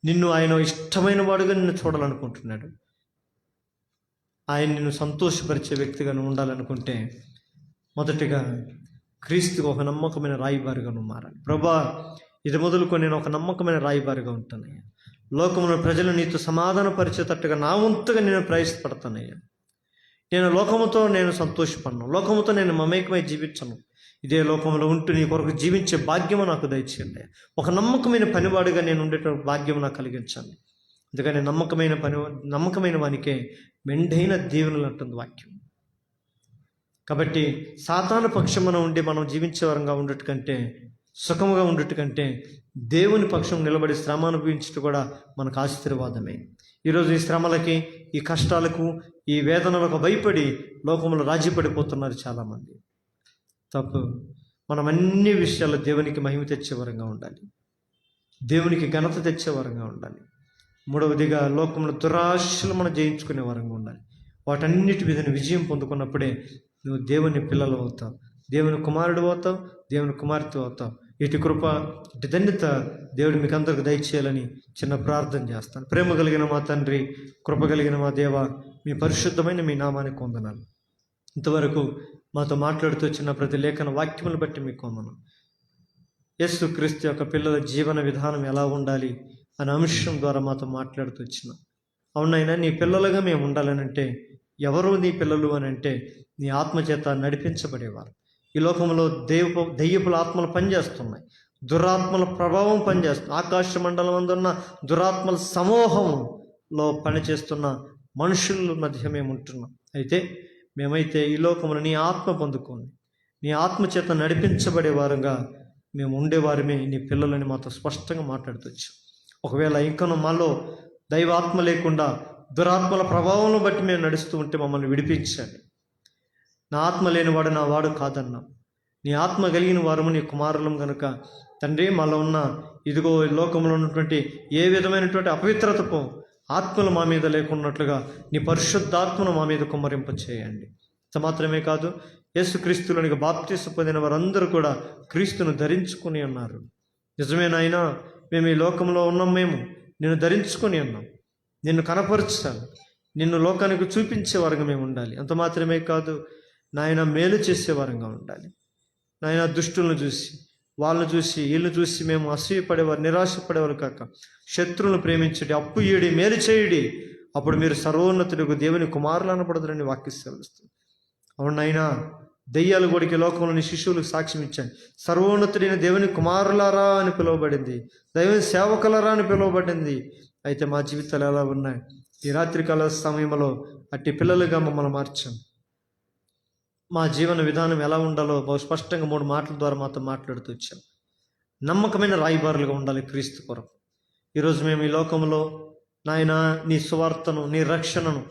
S1: నిన్ను ఆయన ఇష్టమైన వాడుగా నిన్ను చూడాలనుకుంటున్నాడు. ఆయన నిన్ను సంతోషపరిచే వ్యక్తిగా నువ్వు ఉండాలనుకుంటే, మొదటిగా క్రీస్తుకు ఒక నమ్మకమైన రాయిబారిగా నువ్వు మారాలి. ప్రభా, ఇది మొదలుకొని నేను ఒక నమ్మకమైన రాయిబారిగా ఉంటానయ్యా. లోకంలో ప్రజలు నీతో సమాధానపరిచేటట్టుగా నా వంతుగా నేను ప్రయాసపడతానయ్యా. నేను లోకముతో నేను సంతోషపడను, లోకముతో నేను మమేకమై జీవించను. ఇదే లోకంలో ఉంటూ నీ కొరకు జీవించే భాగ్యము నాకు దయచేయండి. ఒక నమ్మకమైన పనివాడిగా నేను ఉండేటువంటి భాగ్యం నాకు కలిగించండి. అందుకని నమ్మకమైన వానికే మెండైన దీవెనలు అంటుంది వాక్యం. కాబట్టి సాతాను పక్షమున ఉండి మనం జీవించే వరంగా ఉండేట కంటే, సుఖముగా ఉండేట కంటే, దేవుని పక్షం నిలబడి శ్రమ అనుభవించడం కూడా మనకు ఆశీర్వాదమే. ఈరోజు ఈ శ్రమలకి, ఈ కష్టాలకు, ఈ వేదనలకు భయపడి లోకంలో రాజీపడిపోతున్నారు చాలామంది. తప్పు. మనం అన్ని విషయాల్లో దేవునికి మహిమ తెచ్చే వరంగా ఉండాలి, దేవునికి ఘనత తెచ్చే వరంగా ఉండాలి. మూడవదిగా లోకంలో దురాశలు మనం జయించుకునే వరంగా ఉండాలి. వాటన్నిటి మీద విజయం పొందుకున్నప్పుడే నువ్వు దేవుని పిల్లలు అవుతావు, దేవుని కుమారుడు అవుతావు, దేవుని కుమార్తె అవుతావు. ఇటు కృప, ఇటు ధన్యత దేవుడు మీకు అందరికి దయచేయాలని చిన్న ప్రార్థన చేస్తాను. ప్రేమ కలిగిన మా తండ్రి, కృప కలిగిన మా దేవ, మీ పరిశుద్ధమైన మీ నామానికి వందనాలు. ఇంతవరకు మాతో మాట్లాడుతూ వచ్చిన ప్రతి లేఖన వాక్యములు బట్టి మీకు వందనాలు. యేసు క్రీస్తు యొక్క పిల్లల జీవన విధానం ఎలా ఉండాలి అనే అంశం ద్వారా మాతో మాట్లాడుతూ వచ్చిన. అవునైనా నీ పిల్లలుగా మేము ఉండాలనంటే, ఎవరు నీ పిల్లలు అని అంటే, నీ ఆత్మచేత నడిపించబడేవారు. ఈ లోకంలో దెయ్యపుల ఆత్మలు పనిచేస్తున్నాయి, దురాత్మల ప్రభావం పనిచేస్తుంది. ఆకాశ మండలం అందున్న దురాత్మల సమూహంలో పనిచేస్తున్న మనుషుల మధ్య మేము ఉంటున్నాం. అయితే మేమైతే ఈ లోకంలో నీ ఆత్మ పొందుకొని, నీ ఆత్మచేత నడిపించబడే వారుగా మేము ఉండేవారమే నీ పిల్లలని మాతో స్పష్టంగా మాట్లాడుతూ. ఒకవేళ ఇంకనూ మాలో దైవాత్మ లేకుండా దురాత్మల ప్రభావంలో బట్టి మేము నడుస్తూ ఉంటే మమ్మల్ని విడిపించండి. నా ఆత్మ లేనివాడు నా వాడు కాదన్నా, నీ ఆత్మ కలిగిన వారము నీ కుమారులం కనుక తండ్రి, మాలో ఉన్న ఇదిగో లోకంలో ఉన్నటువంటి ఏ విధమైనటువంటి అపవిత్రతకు ఆత్మలు మా మీద లేకున్నట్లుగా నీ పరిశుద్ధాత్మను మా మీద కుమ్మరింప చేయండి. ఇంత మాత్రమే కాదు, యేసుక్రీస్తులోనికి బాప్తిసం పొందిన వారందరూ కూడా క్రీస్తును ధరించుకుని ఉన్నారు. నిజమేనాయనా, మేము ఈ లోకంలో ఉన్నాం, మేము నిన్ను ధరించుకొని ఉన్నాం. నిన్ను కనపరచాలి, నిన్ను లోకానికి చూపించే వరంగా మేము ఉండాలి. అంత మాత్రమే కాదు నాయన, మేలు చేసే వరంగా ఉండాలి. నాయన, దుష్టులను చూసి, వాళ్ళని చూసి, వీళ్ళని చూసి మేము అసూయపడేవారు, నిరాశపడేవారు కాక, శత్రువులను ప్రేమించండి, అప్పు ఇయ్యడి, మేలు చేయడి, అప్పుడు మీరు సర్వోన్నతులకు దేవుని కుమారులు అనబడదురని వాక్యం సెలవిస్తుంది. అవునైనా దెయ్యాలు గొడికి లోకంలోని శిశువులకు సాక్ష్యం ఇచ్చాయి. సర్వోన్నతుడైన దేవుని కుమారులారా అని పిలువబడింది, దైవ సేవకులారా అని పిలువబడింది. అయితే మా జీవితాలు ఎలా ఉన్నాయి? ఈ రాత్రికాల సమయంలో అట్టి పిల్లలుగా మమ్మల్ని మార్చాం. మా జీవన విధానం ఎలా ఉండాలో బహు స్పష్టంగా 3 మాటల ద్వారా మాతో మాట్లాడుతూ వచ్చాం. నమ్మకమైన రాయబారులుగా ఉండాలి క్రీస్తు కొరకు. ఈరోజు మేము ఈ లోకంలో నాయన నీ సువార్తను, నీ రక్షణను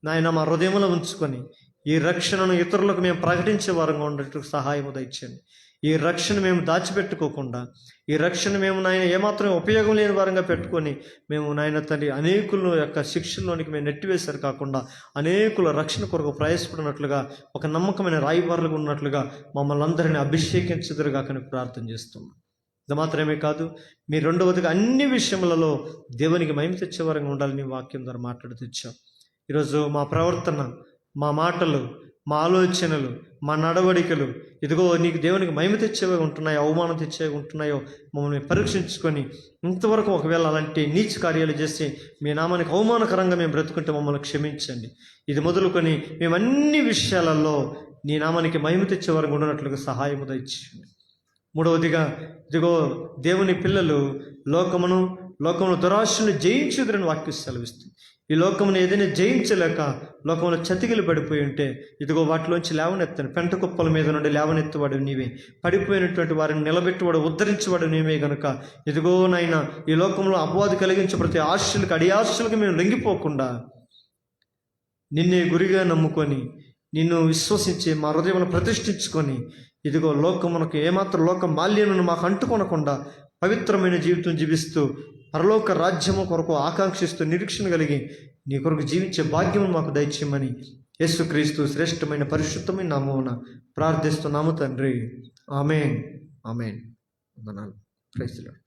S1: నాయన మా హృదయంలో ఉంచుకొని ఈ రక్షణను ఇతరులకు మేము ప్రకటించే వారంగా ఉండేట్టు సహాయము దయచేయండి. ఈ రక్షణ మేము దాచిపెట్టుకోకుండా, ఈ రక్షణ మేము నాయన ఏమాత్రం ఉపయోగం లేని వారంగా పెట్టుకొని మేము నాయన తండ్రి అనేకుల యొక్క శిక్షల్లోనికి మేము నెట్టివేశారు కాకుండా అనేకుల రక్షణ కొరకు ప్రయాసపడినట్లుగా, ఒక నమ్మకమైన రాయబారులుగా ఉన్నట్లుగా మమ్మల్ని అందరినీ అభిషేకించుదురుగా కానీ ప్రార్థన చేస్తున్నాం. ఇది మాత్రమే కాదు, మీ రెండవదిగా అన్ని విషయములలో దేవునికి మహిమ తెచ్చే వారంగా ఉండాలని వాక్యం ద్వారా మాట్లాడుతూ ఇచ్చాం. ఈరోజు మా ప్రవర్తన, మా మాటలు, మా ఆలోచనలు, మా నడవడికలు ఇదిగో నీకు దేవునికి మహిమ తెచ్చేవి ఉంటున్నాయో, అవమానం తెచ్చేవి ఉంటున్నాయో మమ్మల్ని పరీక్షించుకొని, ఇంతవరకు ఒకవేళ అలాంటి నీచ కార్యాలు చేసి మీ నామానికి అవమానకరంగా మేము బ్రతుకుంటే మమ్మల్ని క్షమించండి. ఇది మొదలుకొని మేము అన్ని విషయాలలో నీ నామానికి మహిమ తెచ్చే వరకు ఉండనట్లుగా సహాయము దయచేయండి. మూడవదిగా ఇదిగో దేవుని పిల్లలు లోకమును దురాశను జయించుదురని వాక్యం సెలవిస్తుంది. ఈ లోకమును ఏదైనా జయించలేక లోకంలో చతికిలు పడిపోయి ఉంటే ఇదిగో వాటిలోంచి లేవనెత్తాను. పెంట కుప్పల మీద నుండి లేవనెత్తువాడు నీవే, పడిపోయినటువంటి వారిని నిలబెట్టువాడు, ఉద్ధరించేవాడు నీవే గనుక ఇదిగో నాయన ఈ లోకంలో అపవాది కలిగించే ప్రతి ఆశలకు, అడియాశలకు మేము లొంగిపోకుండా నిన్నే గురిగా నమ్ముకొని, నిన్ను విశ్వసించి మా హృదయంలో ప్రతిష్ఠించుకొని ఇదిగో లోకమునకు ఏమాత్రం లోక మాల్యమును మాకు అంటుకొనకుండా పవిత్రమైన జీవితం జీవిస్తూ పరలోక రాజ్యము కొరకు ఆకాంక్షిస్తూ నిరీక్షణ కలిగి నీ కొరకు జీవించే భాగ్యము మాకు దయచేయమని యేసుక్రీస్తు శ్రేష్టమైన పరిశుద్ధమైన నామమున ప్రార్థిస్తున్నాము తండ్రి. ఆమేన్. ఆమేన్. వందనాలు. Praise the lord.